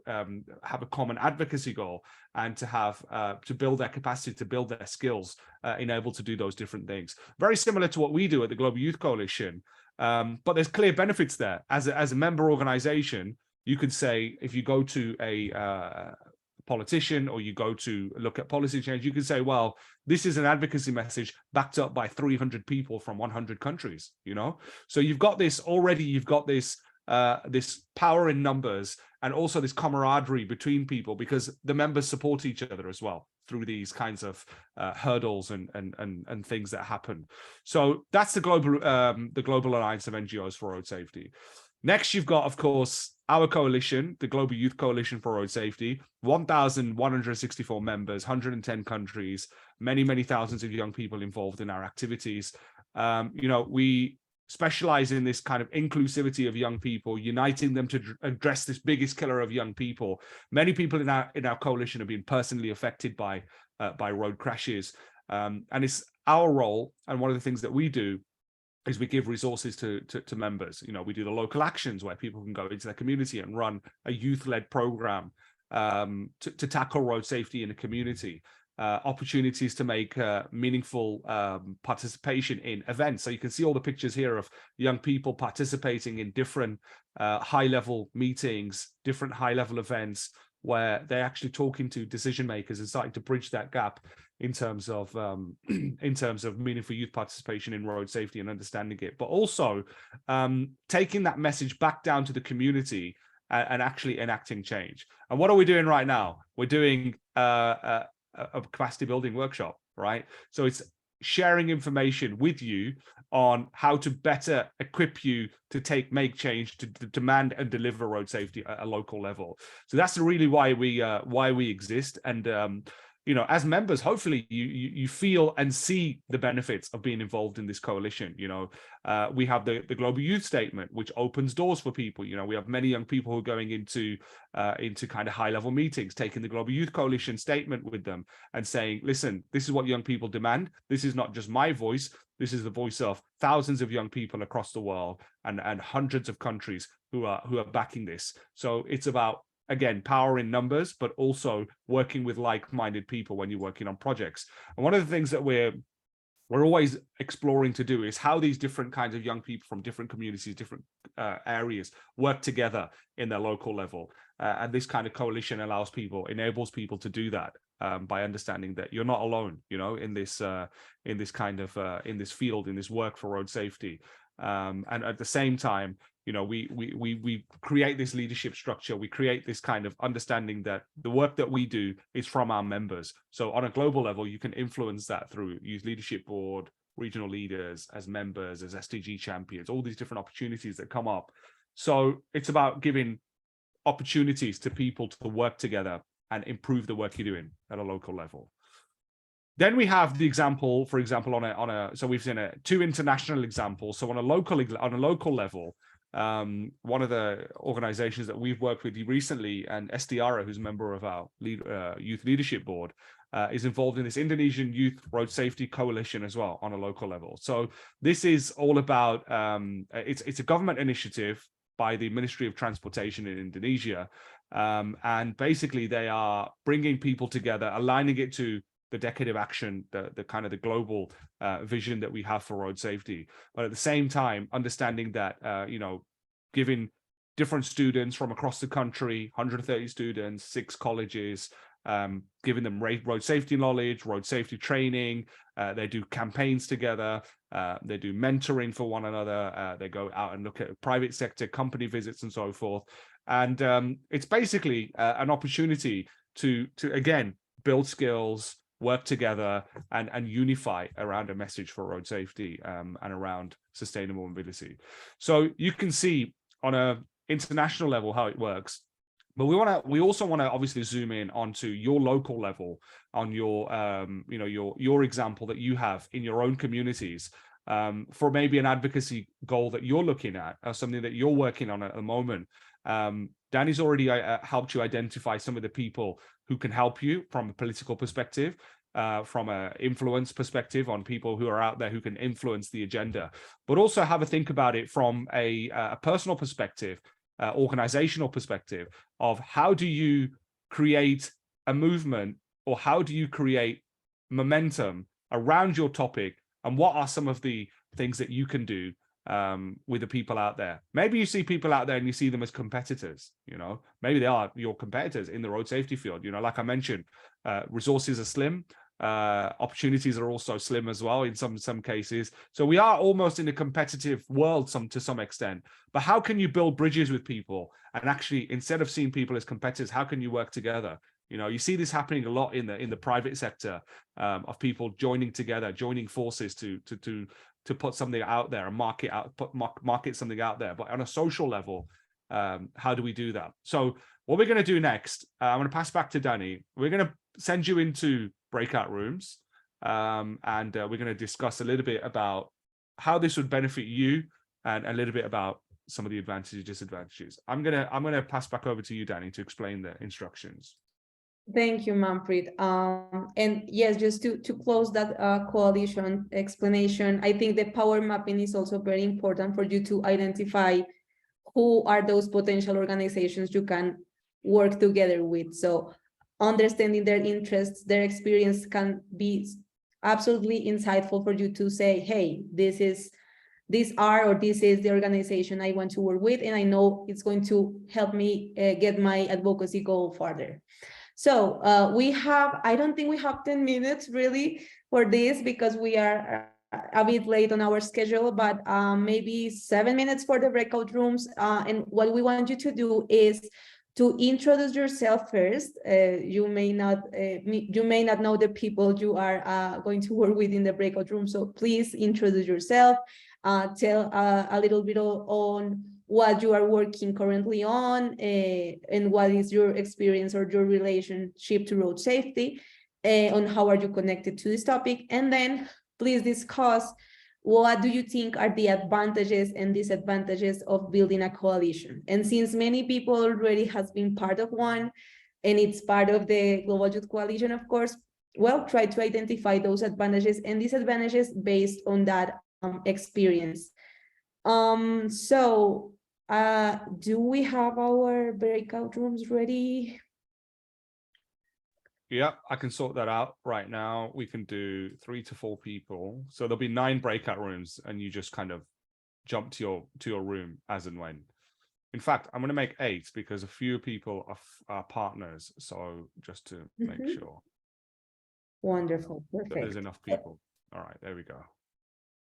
have a common advocacy goal, and to have to build their capacity, to build their skills, able to do those different things. Very similar to what we do at the Global Youth Coalition, but there's clear benefits there. As a member organization, you could say, if you go to a politician or you go to look at policy change, you can say, well, this is an advocacy message backed up by 300 people from 100 countries, So you've got this already, you've got this power in numbers, and also this camaraderie between people, because the members support each other as well through these kinds of hurdles and things that happen. So that's the global alliance of NGOs for road safety. Next, you've got, of course, our coalition, the Global Youth Coalition for Road Safety, 1,164 members, 110 countries, many thousands of young people involved in our activities. We specialize in this kind of inclusivity of young people, uniting them to address this biggest killer of young people. Many people in our coalition have been personally affected by road crashes, and it's our role, and one of the things that we do is we give resources to members. We do the local actions where people can go into their community and run a youth-led program to tackle road safety in a community. Opportunities to make meaningful participation in events. So you can see all the pictures here of young people participating in different high-level meetings, different high-level events, where they're actually talking to decision makers and starting to bridge that gap in terms of meaningful youth participation in road safety and understanding it, but also taking that message back down to the community and actually enacting change. And what are we doing right now? We're doing a capacity building workshop, right? So it's sharing information with you on how to better equip you to make change, to demand and deliver road safety at a local level. So that's really why we exist. And as members, hopefully you feel and see the benefits of being involved in this coalition. We have the Global Youth Statement, which opens doors for people. We have many young people who are going into kind of high-level meetings, taking the Global Youth Coalition statement with them and saying, listen, this is what young people demand. This is not just my voice. This is the voice of thousands of young people across the world and hundreds of countries who are backing this. So it's about, again, power in numbers, but also working with like-minded people when you're working on projects. And one of the things that we're always exploring to do is how these different kinds of young people from different communities, different areas work together in their local level. And this kind of coalition enables people to do that by understanding that you're not alone, in this field, in this work for road safety. And at the same time, we create this leadership structure. We create this kind of understanding that the work that we do is from our members. So on a global level, you can influence that through youth leadership board, regional leaders, as members, as SDG champions, all these different opportunities that come up. So it's about giving opportunities to people to work together and improve the work you're doing at a local level. Then we have the example, for example, so we've seen two international examples. So on a local level, one of the organizations that we've worked with recently, and SDRA, who's a member of our youth leadership board, is involved in this Indonesian Youth Road Safety Coalition as well on a local level. So this is all about, it's a government initiative by the Ministry of Transportation in Indonesia. And basically they are bringing people together, aligning it to the decade of action, the kind of the global vision that we have for road safety. But at the same time, understanding that, giving different students from across the country, 130 students, 6 colleges, giving them road safety knowledge, road safety training. They do campaigns together. They do mentoring for one another. They go out and look at private sector company visits and so forth. And it's basically an opportunity to again, build skills, work together, and unify around a message for road safety and around sustainable mobility. So you can see on a international level how it works. But we also want to obviously zoom in onto your local level, on your your example that you have in your own communities, for maybe an advocacy goal that you're looking at, or something that you're working on at the moment. Danny's already helped you identify some of the people who can help you from a political perspective, from an influence perspective on people who are out there who can influence the agenda, but also have a think about it from a personal perspective, organizational perspective of how do you create a movement, or how do you create momentum around your topic, and what are some of the things that you can do with the people out there. Maybe you see people out there and you see them as competitors, maybe they are your competitors in the road safety field. Like I mentioned, resources are slim, opportunities are also slim as well in some cases. So we are almost in a competitive world to some extent. But how can you build bridges with people, and actually, instead of seeing people as competitors, how can you work together? You see this happening a lot in the private sector, of people joining together, joining forces to put something out there and market something out there. But on a social level, how do we do that? So what we're going to do next, I'm going to pass back to Danny. We're going to send you into breakout rooms, and we're going to discuss a little bit about how this would benefit you, and a little bit about some of the advantages, disadvantages. I'm gonna pass back over to you, Danny, to explain the instructions. Thank you, Manfred. And yes, just to close that coalition explanation, I think the power mapping is also very important for you to identify who are those potential organizations you can work together with. So understanding their interests, their experience can be absolutely insightful for you to say, hey, this is the organization I want to work with, and I know it's going to help me get my advocacy goal further. So I don't think we have 10 minutes really for this, because we are a bit late on our schedule, but maybe 7 minutes for the breakout rooms. And what we want you to do is to introduce yourself first. You may not know the people you are going to work with in the breakout room, so please introduce yourself. Tell a little bit on what you are working currently on, and what is your experience or your relationship to road safety, on how are you connected to this topic, and then please discuss what do you think are the advantages and disadvantages of building a coalition. And since many people already has been part of one, and it's part of the Global Youth Coalition, of course, well, try to identify those advantages and disadvantages based on that experience. So do we have our breakout rooms ready? Yeah, I can sort that out right now. We can do 3 to 4 people. So there'll be 9 breakout rooms, and you just kind of jump to your room as and when. In fact, I'm going to make 8 because a few people are partners. So just to make sure. Wonderful. Perfect. That there's enough people. All right, there we go.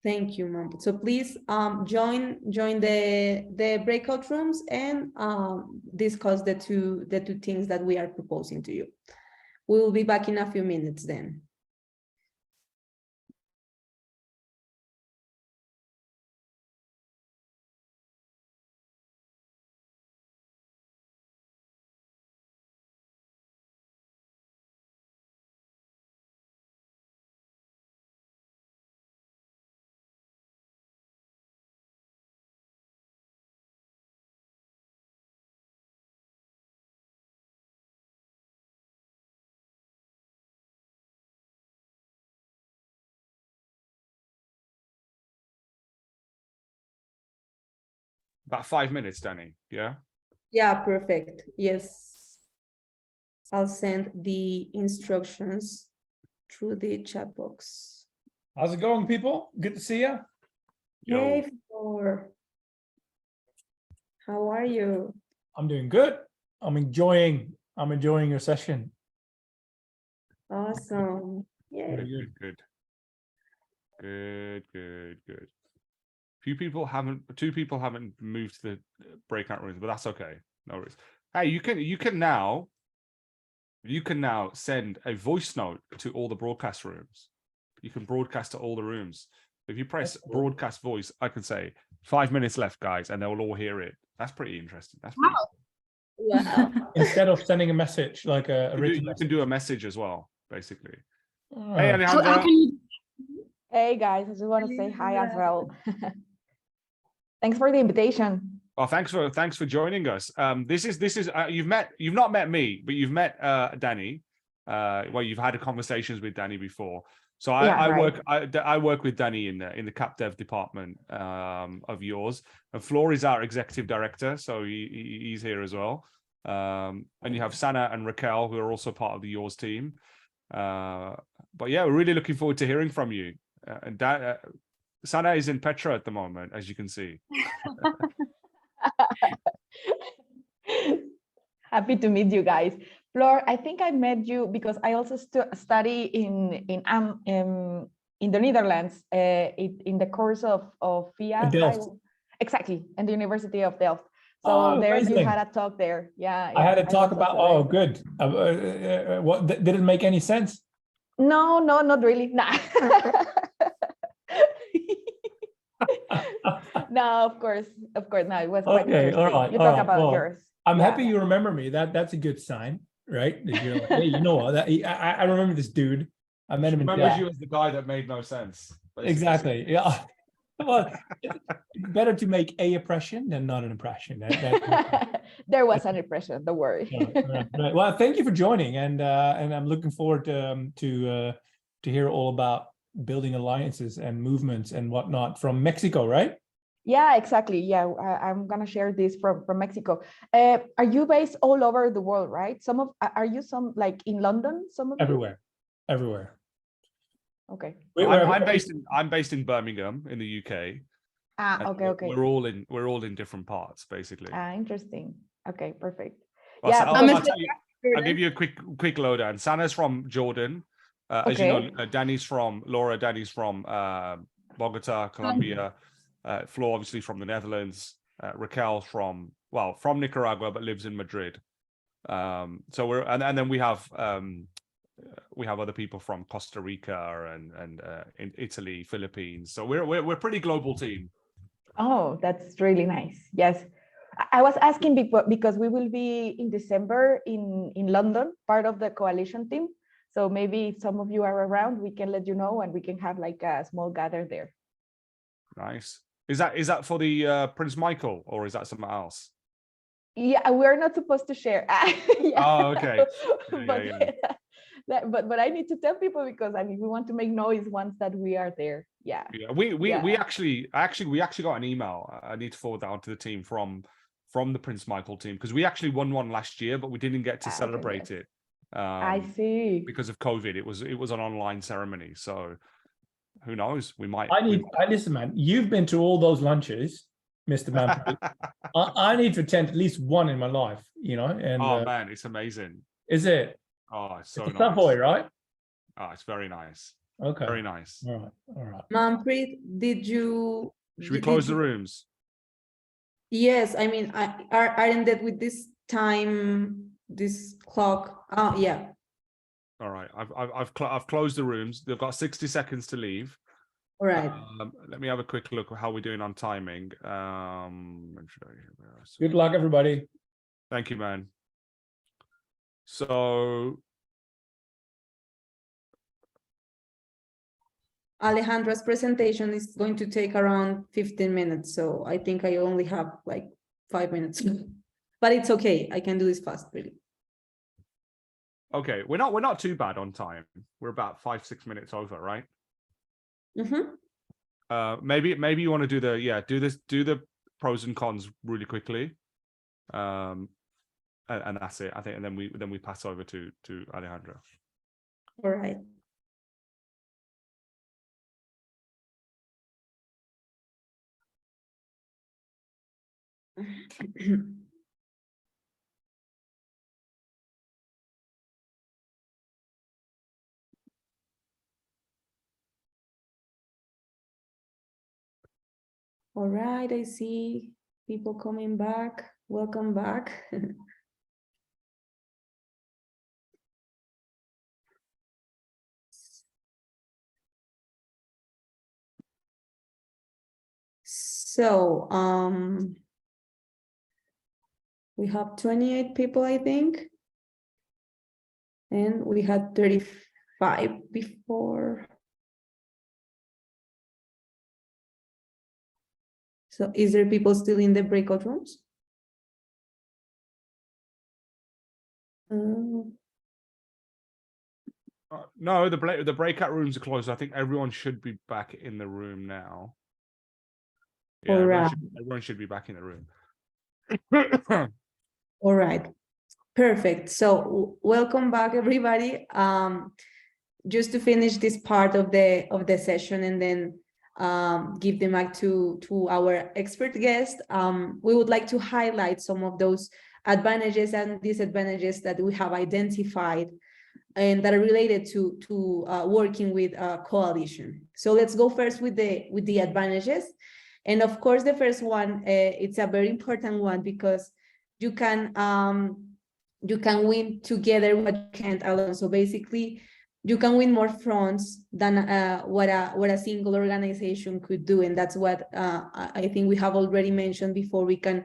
Thank you, Mom. So please join the breakout rooms and discuss the two things that we are proposing to you. We will be back in a few minutes then. About 5 minutes, Danny. Yeah. Yeah, perfect. Yes. I'll send the instructions through the chat box. How's it going, people? Good to see you. Hey, Flor. How are you? I'm doing good. I'm enjoying your session. Awesome. Yay. Good. Two people haven't moved to the breakout rooms, but that's okay. No worries. Hey, you can now send a voice note to all the broadcast rooms. You can broadcast to all the rooms. If you press broadcast voice, I can say 5 minutes left, guys, and they will all hear it. That's pretty interesting. That's pretty Wow. Instead of sending a message like a written you can do a message as well, basically. message. Hey, Alejandra. Hey guys, I just want to say hi as well. Thanks for the invitation. Well, thanks for joining us. This is you've not met me, but you've met Danny. Well, you've had conversations with Danny before. So I work with Danny in the Cap Dev department of yours, and Flor is our executive director, so he's here as well. And you have Sana and Raquel, who are also part of the yours team. But yeah, we're really looking forward to hearing from you. And Sana is in Petra at the moment, as you can see. Happy to meet you guys. Flor, I think I met you because I also study in the Netherlands in the course of VIA. Exactly, in the University of Delft. So there amazing. You had a talk there. Yeah. I had a talk about, oh, good. What did it make any sense? No, not really. Nah. No, of course. No, it was quite interesting. All right, you talk about yours. I'm happy you remember me. That's a good sign, right? That you're like, hey, you know what? I remember this dude. I met him in remember you as the guy that made no sense. Basically. Exactly. Yeah. Well, it's better to make a impression than not an impression. There was an impression. Don't worry. Right. Well, thank you for joining, and I'm looking forward to hear all about building alliances and movements and whatnot from Mexico, right? Yeah, exactly. Yeah, I'm gonna share this from Mexico. Are you based all over the world, right? Are you like in London? Some of everywhere. Okay. I'm based in Birmingham in the UK. Okay. We're all in different parts, basically. Interesting. Okay, perfect. Well, yeah, I'll give you a quick lowdown. Sana's from Jordan. As you know, Danny's from Bogota, Colombia. Flor, obviously from the Netherlands. Raquel from Nicaragua, but lives in Madrid. So we're and then we have other people from Costa Rica and in Italy, Philippines. So we're a pretty global team. Oh, that's really nice. Yes. I was asking because we will be in December in London, part of the coalition team. So maybe if some of you are around, we can let you know and we can have like a small gather there. Nice. Is that for the Prince Michael, or is that something else? Yeah, we're not supposed to share. Yeah. Oh, okay. But I need to tell people because I mean we want to make noise once that we are there. Yeah. Yeah. We actually got an email. I need to forward that on to the team from the Prince Michael team, because we actually won one last year, but we didn't get to celebrate it. I see. Because of COVID, it was an online ceremony. So who knows? We might. Listen, man. You've been to all those lunches, Mr. Man. I need to attend at least one in my life. You know. And man, it's amazing. Is it? Oh, it's so nice. Savoy, right? Oh, it's very nice. Okay. Very nice. All right. All right. Manpreet, did you? Should we did close the you- rooms? Yes, I mean, aren't that with this time, this clock? Oh, yeah. All right. I've closed the rooms. They've got 60 seconds to leave. All right. Let me have a quick look at how we're doing on timing. Good luck, everybody. Thank you, man. So Alejandra's presentation is going to take around 15 minutes, so I think I only have like 5 minutes. But it's okay. I can do this fast, really. okay, we're not too bad on time. We're about 5-6 minutes over, right? Maybe you want to do the pros and cons really quickly. And that's it, I think, and then we pass over to Alejandra. All right. All right, I see people coming back. Welcome back. So, we have 28 people, I think. And we had 35 before. So is there people still in the breakout rooms? No, the breakout rooms are closed. I think everyone should be back in the room now. Yeah, All right. everyone should be back in the room. All right. Perfect. So welcome back, everybody. Just to finish this part of the session and then give the mic to our expert guest, we would like to highlight some of those advantages and disadvantages that we have identified and that are related to working with a coalition. So let's go first with the advantages. And of course, the first one, it's a very important one because you can win together what you can't alone. So basically, you can win more fronts than what a single organization could do, and that's what I think we have already mentioned before. We can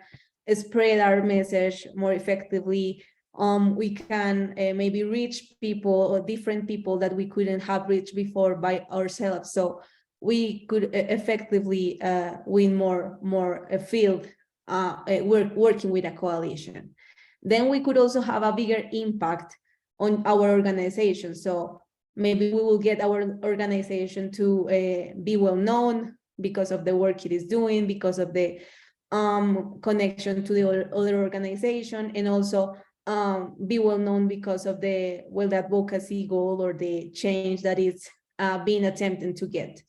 spread our message more effectively. We can maybe reach people or different people that we couldn't have reached before by ourselves. So we could effectively win more field working with a coalition. Then we could also have a bigger impact on our organization. So maybe we will get our organization to be well known because of the work it is doing, because of the connection to the other organization, and also be well known because of the advocacy goal or the change that is being attempted to get.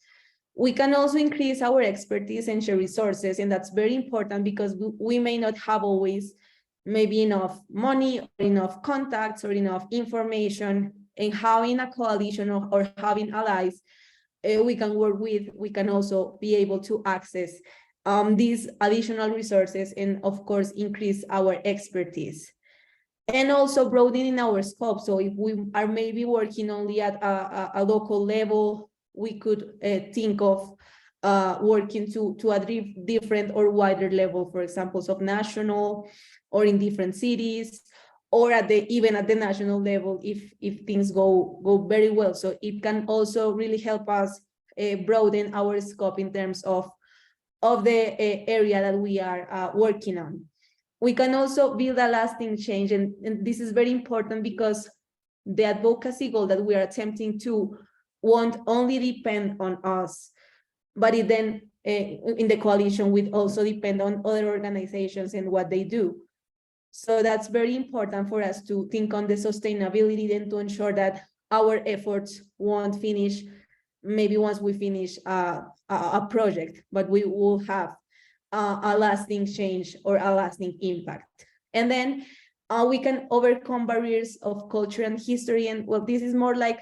We can also increase our expertise and share resources, and that's very important because we may not have always maybe enough money or enough contacts or enough information, and having a coalition or having allies we can work with, we can also be able to access these additional resources and of course increase our expertise. And also broadening our scope. So if we are maybe working only at a local level, we could think of working to a different or wider level, for example, of national or in different cities, or even at the national level if things go very well. So it can also really help us broaden our scope in terms of the area that we are working on. We can also build a lasting change, and this is very important because the advocacy goal that we are attempting to won't only depend on us, but it then in the coalition will also depend on other organizations and what they do. So that's very important for us to think on the sustainability and to ensure that our efforts won't finish maybe once we finish a project, but we will have a lasting change or a lasting impact. And then we can overcome barriers of culture and history. And well, this is more like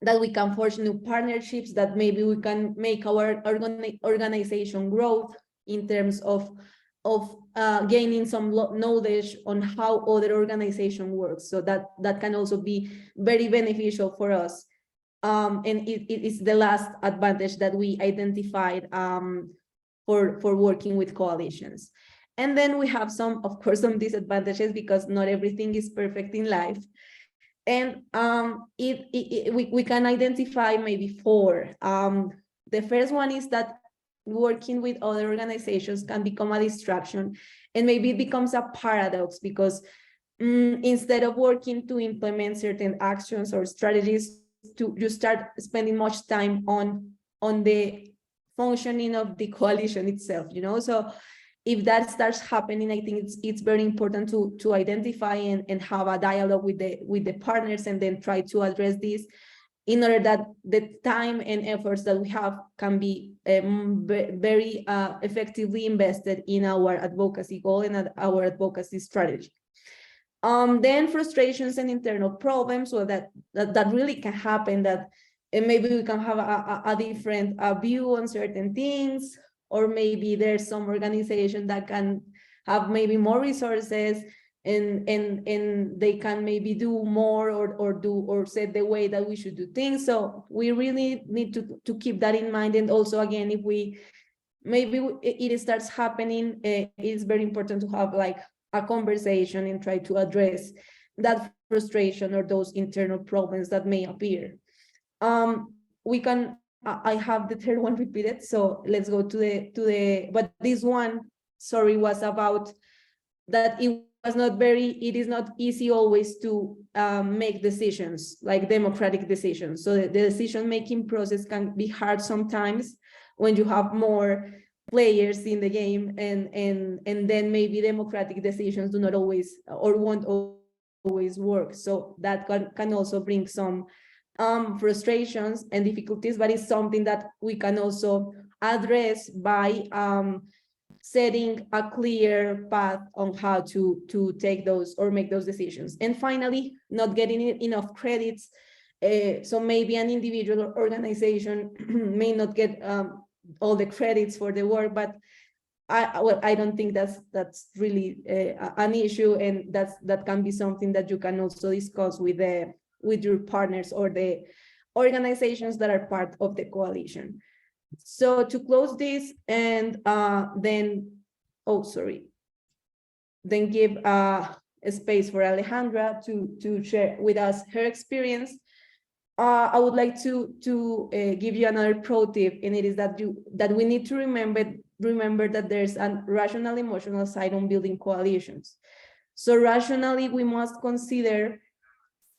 that we can forge new partnerships, that maybe we can make our organization growth in terms of gaining some knowledge on how other organization works. So that can also be very beneficial for us. And it is the last advantage that we identified for working with coalitions. And then we have some, of course, some disadvantages, because not everything is perfect in life. And we can identify maybe 4. The first one is that working with other organizations can become a distraction, and maybe it becomes a paradox, because instead of working to implement certain actions or strategies, you start spending much time on the functioning of the coalition itself, you know. So if that starts happening, I think it's very important to identify and have a dialogue with the partners, and then try to address this in order that the time and efforts that we have can be very effectively invested in our advocacy goal and our advocacy strategy. Then frustrations and internal problems, so that really can happen, that maybe we can have a different view on certain things, or maybe there's some organization that can have maybe more resources, and they can maybe do more or set the way that we should do things. So we really need to keep that in mind. And also, again, if it starts happening, it's very important to have like a conversation and try to address that frustration or those internal problems that may appear. I have the third one repeated, so let's go to the but this one, sorry, was about that it is not easy always to make decisions, like democratic decisions. So the decision-making process can be hard sometimes when you have more players in the game, and then maybe democratic decisions do not always or won't always work. So that can also bring some frustrations and difficulties, but it's something that we can also address by setting a clear path on how to take those or make those decisions. And finally, not getting enough credits. So maybe an individual or organization may not get all the credits for the work, but I don't think that's really an issue, and that can be something that you can also discuss with your partners or the organizations that are part of the coalition. So to close this, and then give a space for Alejandra to share with us her experience. I would like to give you another pro tip, and it is that we need to remember that there's a rational emotional side on building coalitions. So rationally, we must consider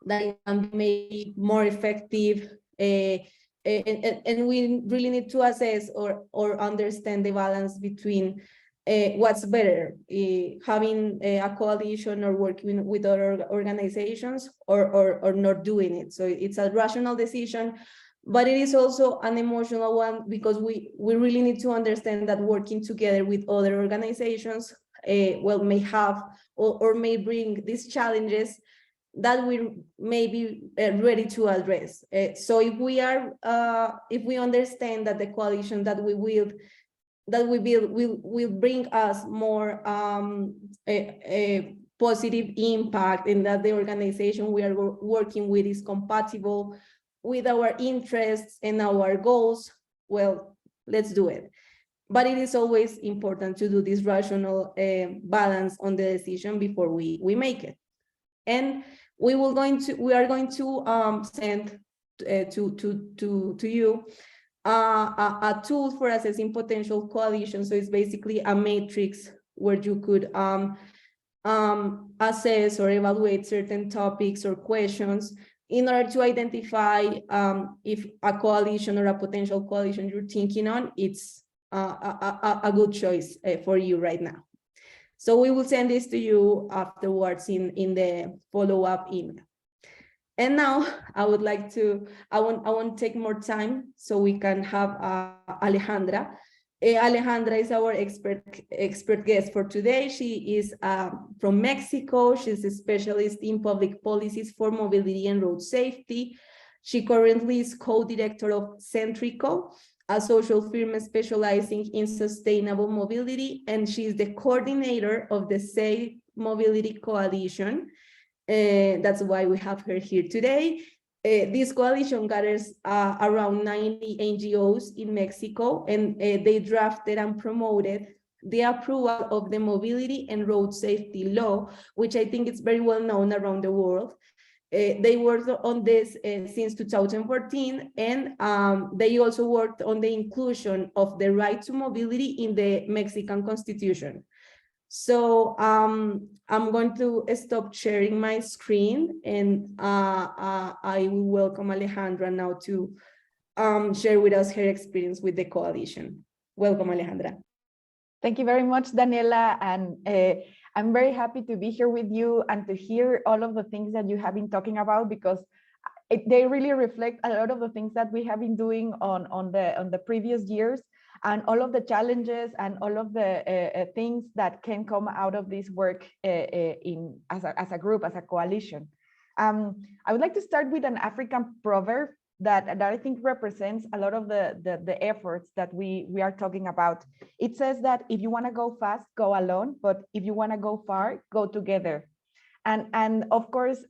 that it can be maybe more effective, and we really need to assess or understand the balance between what's better, having a coalition or working with other organizations, or not doing it. So it's a rational decision, but it is also an emotional one, because we really need to understand that working together with other organizations may have or may bring these challenges that we may be ready to address. So if we understand that the coalition that we build will bring us more a positive impact, and that the organization we are working with is compatible with our interests and our goals, well, let's do it. But it is always important to do this rational balance on the decision before we make it. And we are going to send to you a tool for assessing potential coalitions. So it's basically a matrix where you could assess or evaluate certain topics or questions in order to identify if a coalition or a potential coalition you're thinking on, it's a good choice for you right now. So we will send this to you afterwards in the follow-up email. And now I would like to, I want to take more time so we can have Alejandra. Alejandra is our expert guest for today. She is from Mexico. She's a specialist in public policies for mobility and road safety. She currently is co-director of Centrico, a social firm specializing in sustainable mobility, and she is the coordinator of the Safe Mobility Coalition. That's why we have her here today. This coalition gathers around 90 NGOs in Mexico, and they drafted and promoted the approval of the mobility and road safety law, which I think is very well known around the world. They worked on this since 2014, and they also worked on the inclusion of the right to mobility in the Mexican Constitution. So I'm going to stop sharing my screen, and I will welcome Alejandra now to share with us her experience with the coalition. Welcome, Alejandra. Thank you very much, Daniela, and I'm very happy to be here with you and to hear all of the things that you have been talking about, because they really reflect a lot of the things that we have been doing on the previous years, and all of the challenges and all of the things that can come out of this work as a group, as a coalition. I would like to start with an African proverb that I think represents a lot of the efforts that we are talking about. It says that if you want to go fast, go alone, but if you want to go far, go together. And of course,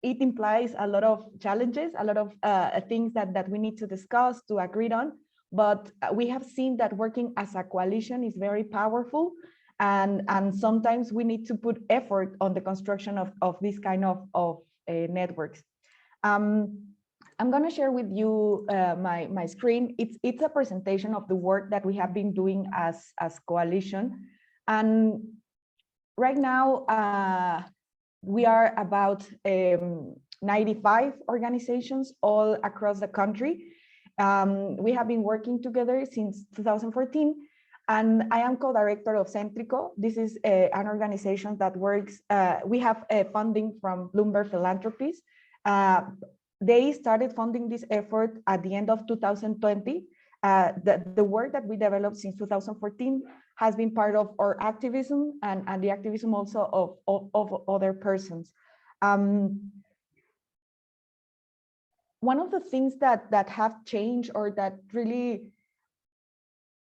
it implies a lot of challenges, a lot of things that we need to discuss, to agree on. But we have seen that working as a coalition is very powerful, and sometimes we need to put effort on the construction of this kind of networks. I'm going to share with you my screen. It's a presentation of the work that we have been doing as coalition. And right now, we are about 95 organizations all across the country. We have been working together since 2014, and I am co-director of Centrico. This is an organization that works, we have funding from Bloomberg Philanthropies. They started funding this effort at the end of 2020. The work that we developed since 2014 has been part of our activism and the activism also of other persons. One of the things that have changed, or that really,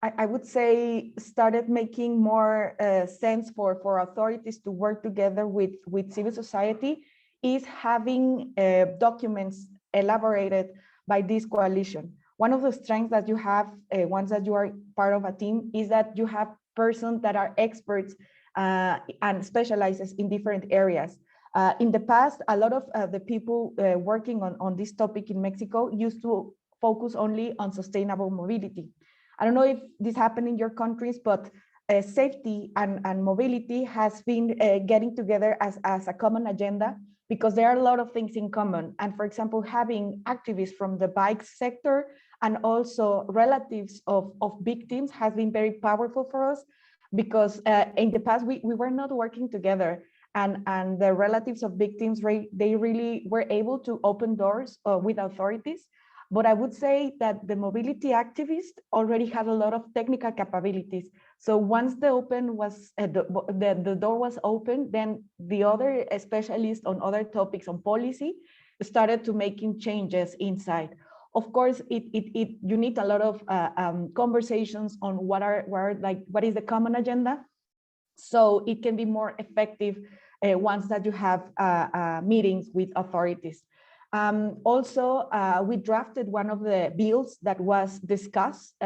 I would say, started making more sense for authorities to work together with civil society, is having documents elaborated by this coalition. One of the strengths that you have once that you are part of a team is that you have persons that are experts and specializes in different areas. In the past, a lot of the people working on this topic in Mexico used to focus only on sustainable mobility. I don't know if this happened in your countries, but safety and mobility has been getting together as a common agenda, because there are a lot of things in common. And for example, having activists from the bike sector and also relatives of victims has been very powerful for us, because in the past we were not working together. And the relatives of victims, they really were able to open doors with authorities. But I would say that the mobility activists already had a lot of technical capabilities. So once the door was open, then the other specialists on other topics on policy started to making changes inside. Of course, you need a lot of conversations on what is the common agenda, so it can be more effective once that you have meetings with authorities. Also, we drafted one of the bills that was discussed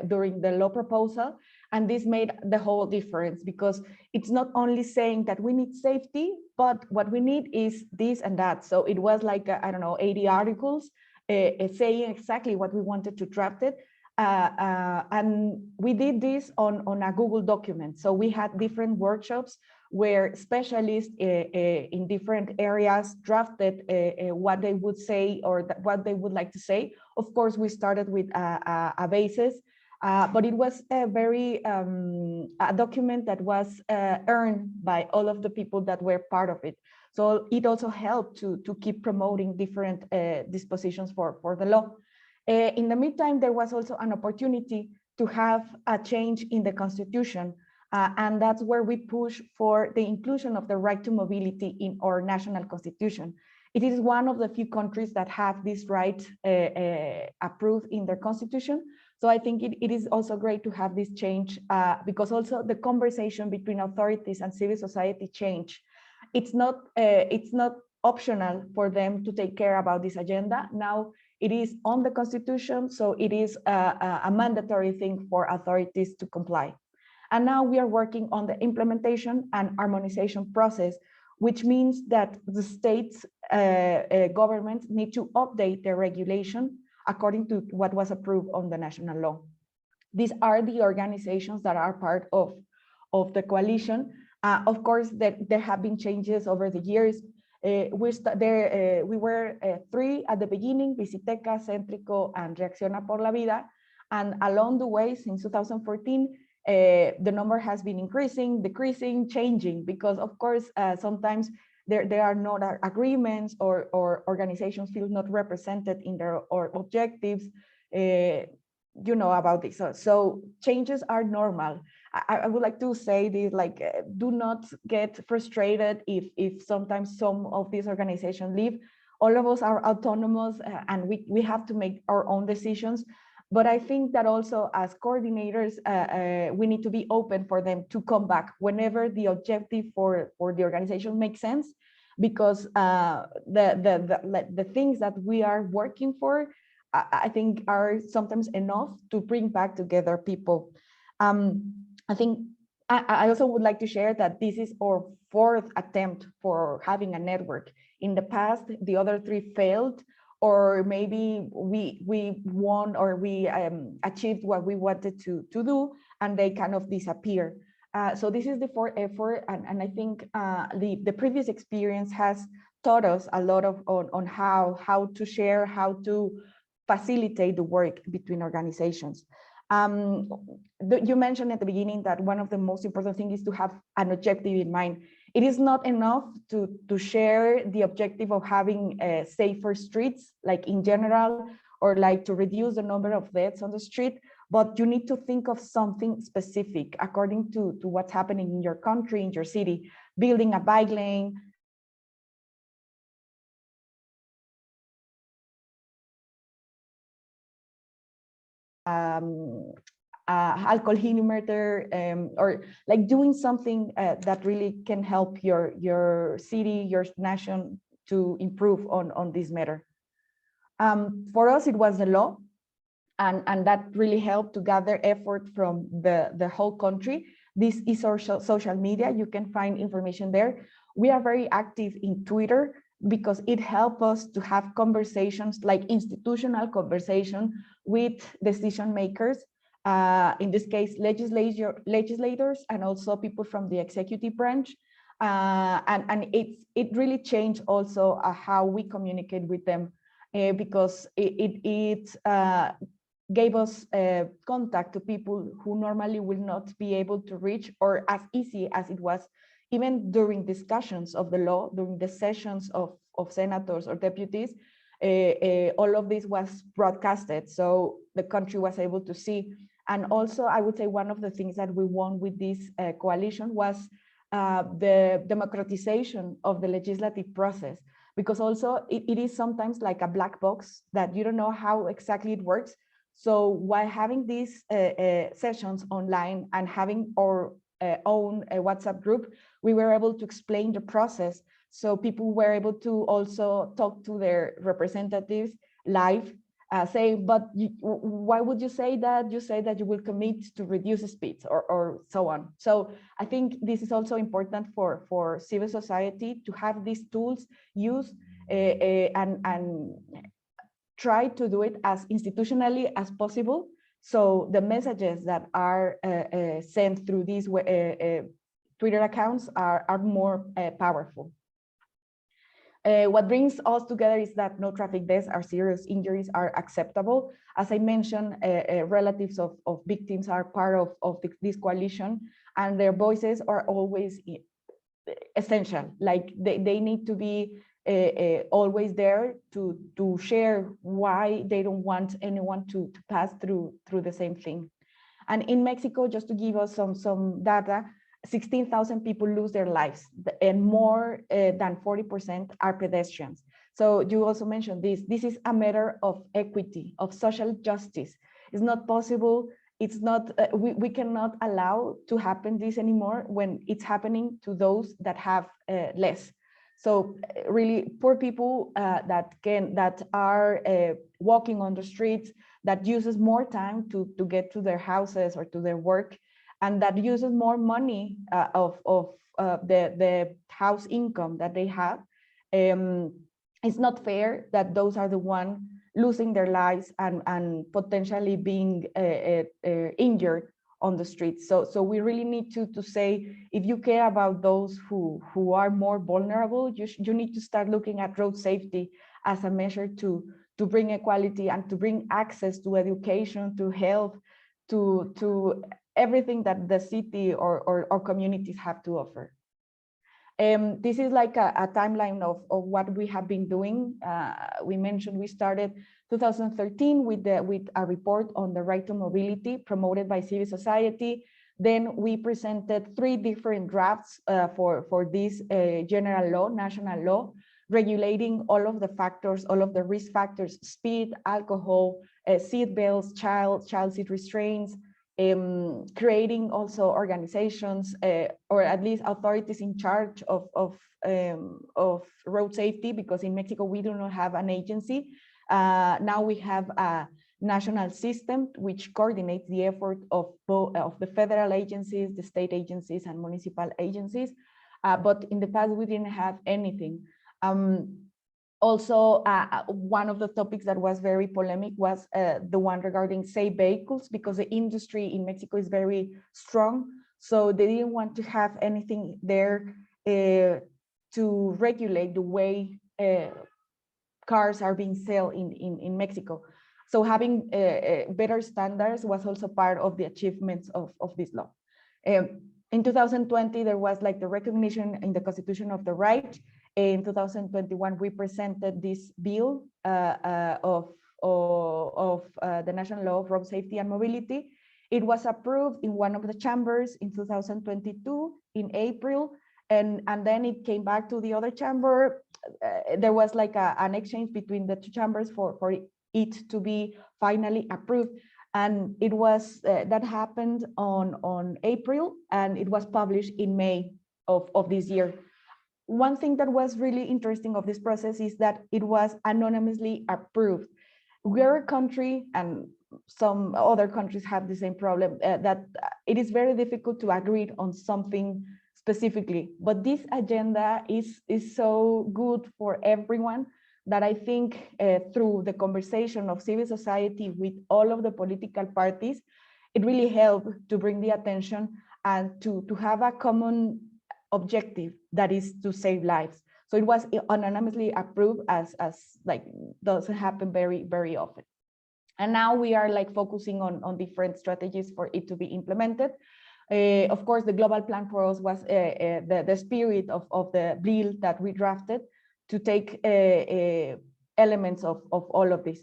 during the law proposal, and this made the whole difference, because it's not only saying that we need safety, but what we need is this and that. So it was like, I don't know, 80 articles saying exactly what we wanted to draft it. And we did this on a Google document. So we had different workshops where specialists in different areas drafted what they would say, or what they would like to say. Of course, we started with a basis, but it was a document that was earned by all of the people that were part of it. So it also helped to keep promoting different dispositions for the law. In the meantime, there was also an opportunity to have a change in the Constitution. And that's where we push for the inclusion of the right to mobility in our national constitution. It is one of the few countries that have this right approved in their constitution. So I think it is also great to have this change because also the conversation between authorities and civil society change. It's not optional for them to take care about this agenda. Now it is on the constitution, so it is a mandatory thing for authorities to comply. And now we are working on the implementation and harmonization process, which means that the states governments need to update their regulation according to what was approved on the national law. These are the organizations that are part of the coalition. Of course, there have been changes over the years. We were 3 at the beginning: Visiteca, Céntrico, and Reacciona por la Vida. And along the way, since 2014, the number has been increasing, decreasing, changing, because of course, sometimes there are not agreements or organizations feel not represented in their objectives, you know about this. So changes are normal. I would like to say this, like, do not get frustrated if sometimes some of these organizations leave. All of us are autonomous and we have to make our own decisions. But I think that also as coordinators, we need to be open for them to come back whenever the objective for the organization makes sense, because the things that we are working for, I think are sometimes enough to bring back together people. I think I also would like to share that this is our 4th attempt for having a network. In the past, the other 3 failed, or maybe we won or we achieved what we wanted to do, and they kind of disappear. So this is the 4th effort, and I think the previous experience has taught us a lot on how to share, how to facilitate the work between organizations. You mentioned at the beginning that one of the most important things is to have an objective in mind. It is not enough to share the objective of having safer streets, like in general, or like to reduce the number of deaths on the street, but you need to think of something specific according to what's happening in your country, in your city, building a bike lane, alcoholimeter, or like doing something that really can help your city, your nation to improve on this matter. For us, it was the law, and that really helped to gather effort from the whole country. This is social media. You can find information there. We are very active in Twitter because it helps us to have conversations, like institutional conversation with decision makers. In this case, legislators and also people from the executive branch. And it really changed also how we communicate with them, because it gave us contact to people who normally will not be able to reach, or as easy as it was even during discussions of the law, during the sessions of senators or deputies. All of this was broadcasted, so the country was able to see. And also, I would say one of the things that we won with this coalition was the democratization of the legislative process, because also it is sometimes like a black box that you don't know how exactly it works. So while having these sessions online and having our own WhatsApp group, we were able to explain the process. So people were able to also talk to their representatives live, saying, but why would you say that? You say that you will commit to reduce speeds or so on. So I think this is also important for civil society to have these tools used and try to do it as institutionally as possible. So the messages that are sent through these Twitter accounts are more powerful. What brings us together is that no traffic deaths or serious injuries are acceptable. As I mentioned, relatives of victims are part of this coalition, and their voices are always essential. Like they need to be always there to share why they don't want anyone to pass through the same thing. And in Mexico, just to give us some data, 16,000 people lose their lives, and more than 40% are pedestrians. So you also mentioned this. This is a matter of equity, of social justice. It's not possible. It's not, we cannot allow to happen this anymore when it's happening to those that have less. So really poor people that are walking on the streets, that uses more time to get to their houses or to their work, and that uses more money of the house income that they have. It's not fair that those are the ones losing their lives and potentially being injured on the streets. So we really need to say, if you care about those who are more vulnerable, you need to start looking at road safety as a measure to bring equality and to bring access to education, to health, to everything that the city or communities have to offer. This is like a timeline of what we have been doing. We mentioned we started 2013 with a report on the right to mobility promoted by civil society. Then we presented 3 different drafts for this general law, national law, regulating all of the factors, all of the risk factors: speed, alcohol, seat belts, child seat restraints, creating also organizations or at least authorities in charge of road safety, because in Mexico we do not have an agency. Now we have a national system which coordinates the effort of the federal agencies, the state agencies, and municipal agencies. But in the past we didn't have anything. Also, one of the topics that was very polemic was the one regarding safe vehicles, because the industry in Mexico is very strong. So they didn't want to have anything there to regulate the way cars are being sold in Mexico. So having better standards was also part of the achievements of this law. In 2020, there was like the recognition in the Constitution of the right. In 2021, we presented this bill of the National Law of Road Safety and Mobility. It was approved in one of the chambers in 2022 in April, and then it came back to the other chamber. There was like an exchange between the 2 chambers for it to be finally approved. And it was that happened on April, and it was published in May of this year. One thing that was really interesting of this process is that it was anonymously approved. We are a country, and some other countries have the same problem, that it is very difficult to agree on something specifically. But this agenda is so good for everyone that I think through the conversation of civil society with all of the political parties, it really helped to bring the attention and to have a common objective, that is to save lives. So it was anonymously approved, as like doesn't happen very, very often. And now we are like focusing on different strategies for it to be implemented. Of course, the global plan for us was the spirit of the bill that we drafted, to take elements of all of this.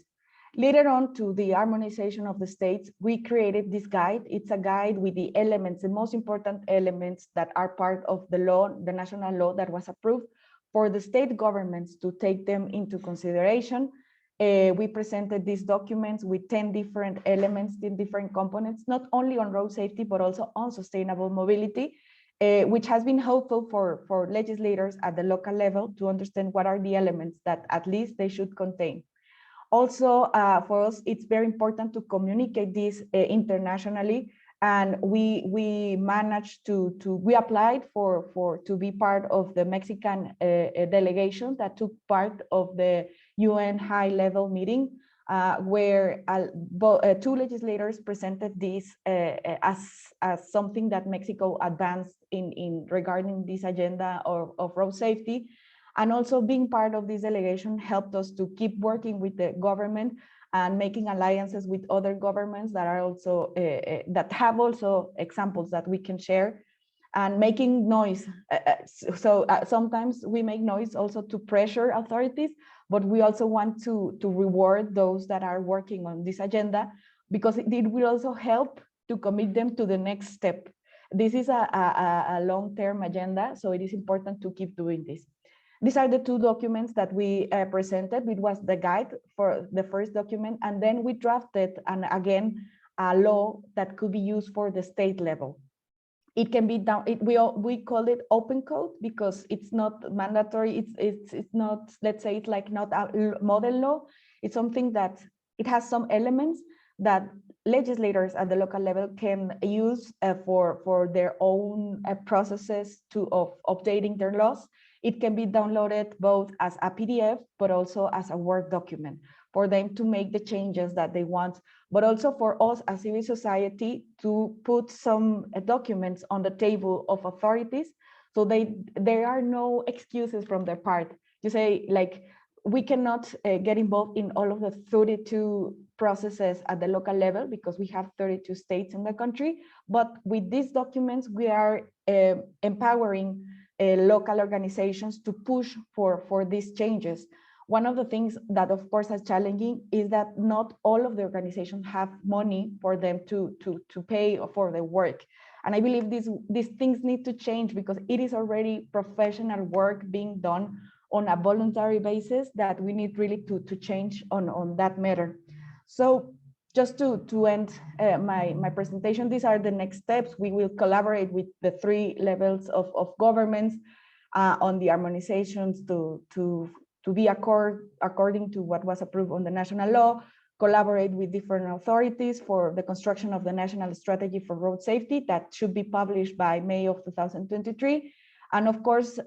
Later on, to the harmonization of the states, we created this guide. It's a guide with the elements, the most important elements that are part of the law, the national law that was approved, for the state governments to take them into consideration. We presented these documents with 10 different elements, 10 different components, not only on road safety, but also on sustainable mobility, which has been helpful for legislators at the local level to understand what are the elements that at least they should contain. Also, for us, it's very important to communicate this internationally, and we managed we applied to be part of the Mexican delegation that took part of the UN high-level meeting, where 2 legislators presented this as something that Mexico advanced in regarding this agenda of road safety. And also being part of this delegation helped us to keep working with the government and making alliances with other governments that are also that have also examples that we can share, and making noise. Sometimes we make noise also to pressure authorities, but we also want to reward those that are working on this agenda, because it will also help to commit them to the next step. This is a long-term agenda, so it is important to keep doing this. These are the two documents that we presented. It was the guide for the first document, and then we drafted, and again, a law that could be used for the state level. It can be done. We call it open code because it's not mandatory. It's not, let's say, it's like not a model law. It's something that it has some elements that legislators at the local level can use for their own processes of updating their laws. It can be downloaded both as a PDF, but also as a Word document for them to make the changes that they want, but also for us as civil society to put some documents on the table of authorities, so there are no excuses from their part. You say, like, we cannot get involved in all of the 32 processes at the local level because we have 32 states in the country, but with these documents, we are empowering local organizations to push for these changes. One of the things that, of course, is challenging is that not all of the organizations have money for them to pay for the work. And I believe these things need to change because it is already professional work being done on a voluntary basis that we need really to change on that matter. So just to end my presentation, these are the next steps. We will collaborate with the 3 levels of governments on the harmonizations to be according to what was approved on the national law, collaborate with different authorities for the construction of the national strategy for road safety that should be published by May of 2023. And of course,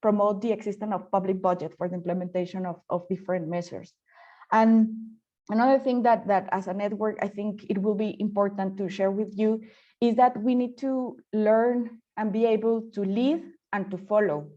promote the existence of public budget for the implementation of different measures. And another thing that as a network, I think it will be important to share with you is that we need to learn and be able to lead and to follow.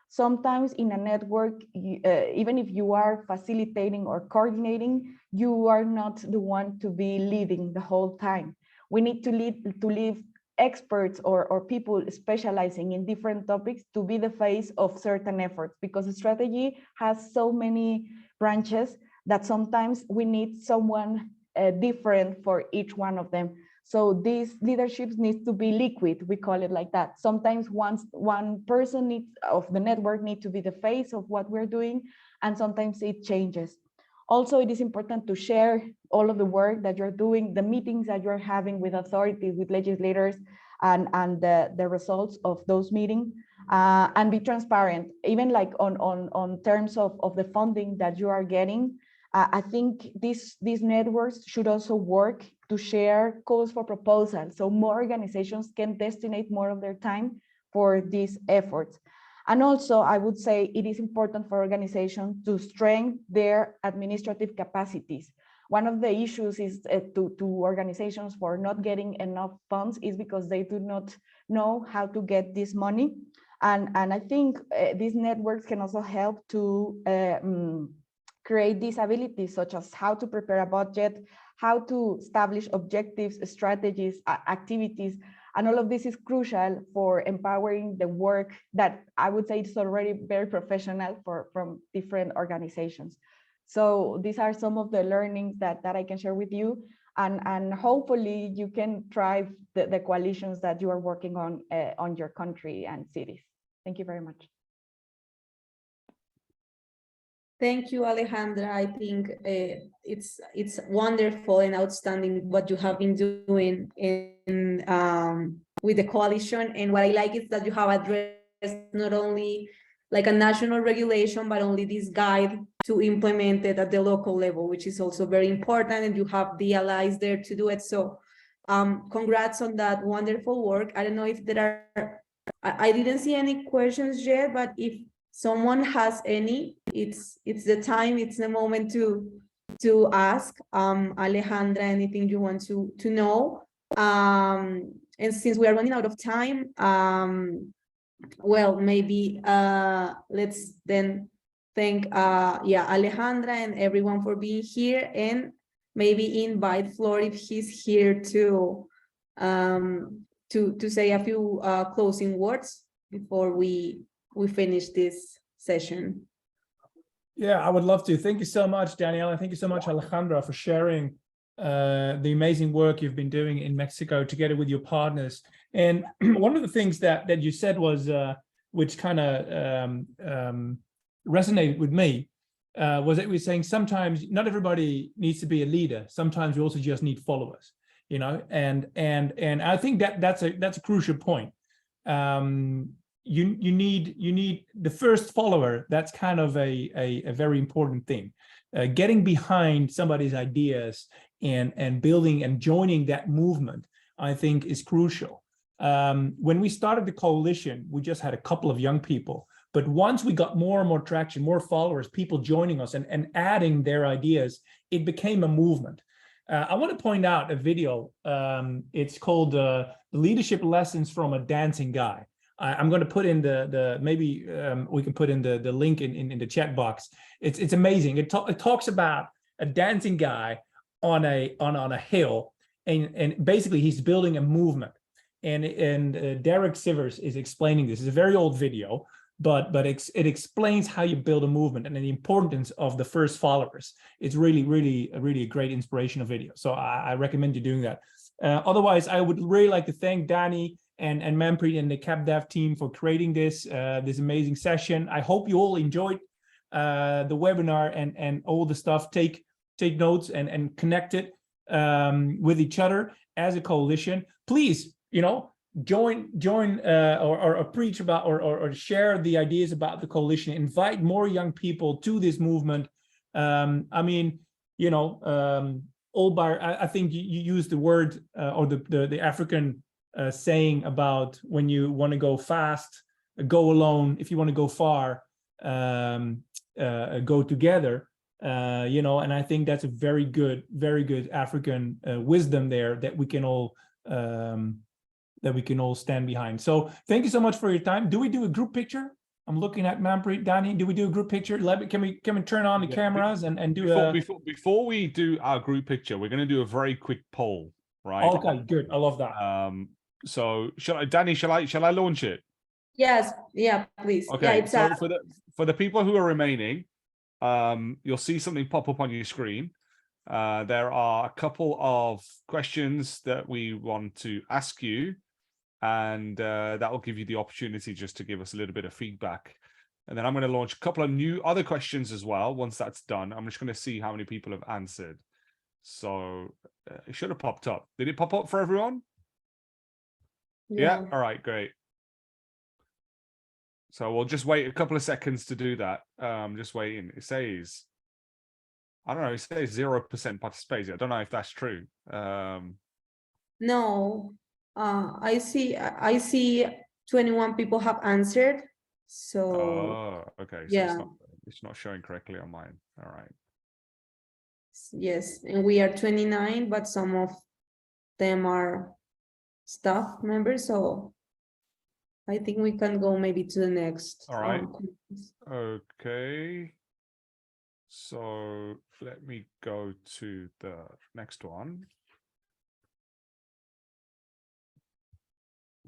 Sometimes in a network, even if you are facilitating or coordinating, you are not the one to be leading the whole time. We need to leave experts or people specializing in different topics to be the face of certain efforts, because the strategy has so many branches that sometimes we need someone different for each one of them. So these leaderships needs to be liquid, we call it like that. Sometimes one person of the network need to be the face of what we're doing, and sometimes it changes. Also, it is important to share all of the work that you're doing, the meetings that you're having with authorities, with legislators, and the results of those meetings, and be transparent, even like on terms of the funding that you are getting. I think these networks should also work to share calls for proposals, so more organizations can destinate more of their time for these efforts. And also, I would say it is important for organizations to strengthen their administrative capacities. One of the issues is to organizations for not getting enough funds is because they do not know how to get this money. And I think these networks can also help to create these abilities, such as how to prepare a budget, how to establish objectives, strategies, activities. And all of this is crucial for empowering the work that I would say is already very professional from different organizations. So these are some of the learnings that I can share with you. And hopefully you can drive the coalitions that you are working on your country and cities. Thank you very much. Thank you, Alejandra. I think it's wonderful and outstanding what you have been doing in with the coalition. And what I like is that you have addressed not only like a national regulation, but only this guide to implement it at the local level, which is also very important. And you have the allies there to do it. So congrats on that wonderful work. I don't know if there are, I didn't see any questions yet, but if someone has any, it's the time, it's the moment to ask Alejandra anything you want to know. And since we are running out of time, well, maybe let's then thank Alejandra and everyone for being here, and maybe invite Flor if he's here to say a few closing words before we finish this session. Yeah, I would love to. Thank you so much, Daniela. Thank you so much, Alejandra, for sharing the amazing work you've been doing in Mexico together with your partners. And one of the things that you said was which kind of resonated with me, was that we're saying sometimes not everybody needs to be a leader. Sometimes we also just need followers, you know, and I think that's a crucial point. You need the first follower. That's kind of a very important thing. Getting behind somebody's ideas and building and joining that movement, I think, is crucial. When we started the coalition, we just had a couple of young people. But once we got more and more traction, more followers, people joining us and adding their ideas, it became a movement. I want to point out a video. It's called Leadership Lessons from a Dancing Guy. I'm going to put in maybe we can put in the link in the chat box. It's amazing. It talks about a dancing guy on a hill, and basically he's building a movement. And Derek Sivers is explaining this. It's a very old video, but it explains how you build a movement and the importance of the first followers. It's really a great inspirational video. So I recommend you doing that. Otherwise, I would really like to thank Danny and Manpreet and the CapDev team for creating this amazing session. I hope you all enjoyed the webinar and all the stuff. Take notes and connect it with each other as a coalition. Please, you know, join or preach about or share the ideas about the coalition. Invite more young people to this movement. I mean, you know, I think you used the word or the African saying about when you want to go fast, go alone. If you want to go far, go together. You know, and I think that's a very good African wisdom there that we can all stand behind. So thank you so much for your time. Do we do a group picture? I'm looking at Manpreet, Danny. Do we do a group picture? Can we turn on the cameras and do before we do our group picture, we're going to do a very quick poll, right? Okay, good. I love that. So Danny, shall I launch it? Yes, yeah, please. Okay, Yeah, so for the people who are remaining, you'll see something pop up on your screen. There are a couple of questions that we want to ask you, and that will give you the opportunity just to give us a little bit of feedback. And then I'm going to launch a couple of new other questions as well. Once that's done, I'm just going to see how many people have answered. So it should have popped up. Did it pop up for everyone? Yeah. All right, great. So we'll just wait a couple of seconds to do that. Just waiting. It says, I don't know, it says 0% participation. I don't know if that's true. No, I see 21 people have answered. So okay. So yeah, it's not showing correctly on mine. All right. Yes, and we are 29, but some of them are staff members, so I think we can go maybe to the next. All right. Okay. So let me go to the next one.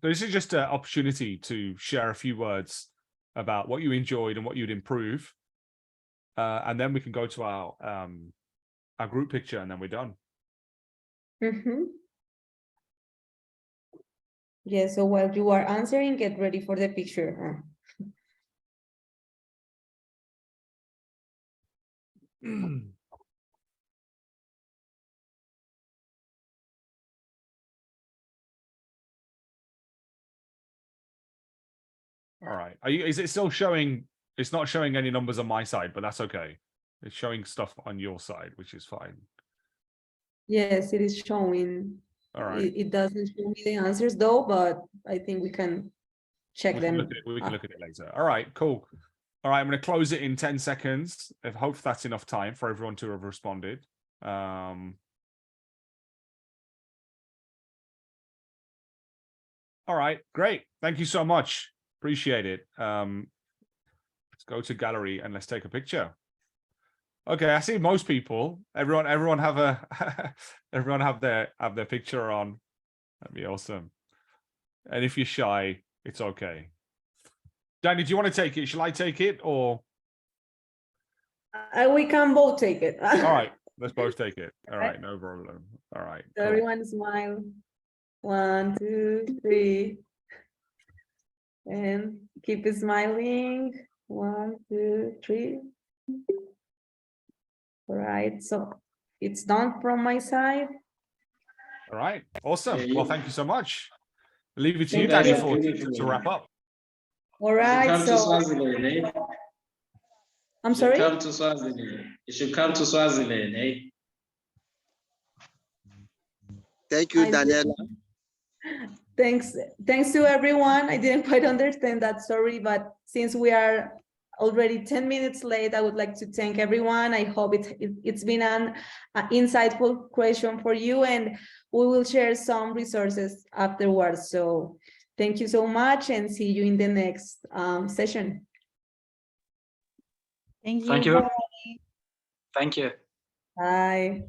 So this is just an opportunity to share a few words about what you enjoyed and what you'd improve. And then we can go to our group picture, and then we're done. Yeah, so while you are answering, get ready for the picture. All right. Is it still showing? It's not showing any numbers on my side, but that's okay. It's showing stuff on your side, which is fine. Yes, it is showing. All right. It doesn't show me the answers though, but I think we can check them. We can look at it later. All right, cool. All right, I'm going to close it in 10 seconds. I hope that's enough time for everyone to have responded. All right, great. Thank you so much. Appreciate it. Let's go to gallery and let's take a picture. Okay, I see most people. Everyone have a everyone have their picture on. That'd be awesome. And if you're shy, it's okay. Danny, do you want to take it? Shall I take it, or we can both take it. all right, let's both take it. All right, no problem. All right. Cool. Everyone smile. 1, 2, 3. And keep smiling. 1, 2, 3. All right, so it's done from my side. All right, awesome. Yeah, Well, thank you so much. I'll leave it to you, Thank Danny, you. to wrap up. All You should right, come to so Swaziland, eh? I'm You should sorry. come to Swaziland. You should come to Swaziland, eh? Thank you, I did- Daniela. Thanks to everyone. I didn't quite understand that, sorry, but since we are already 10 minutes late, I would like to thank everyone. I hope it's been an insightful question for you, and we will share some resources afterwards. So thank you so much, and see you in the next session. Thank you. Thank you. Thank you. Bye.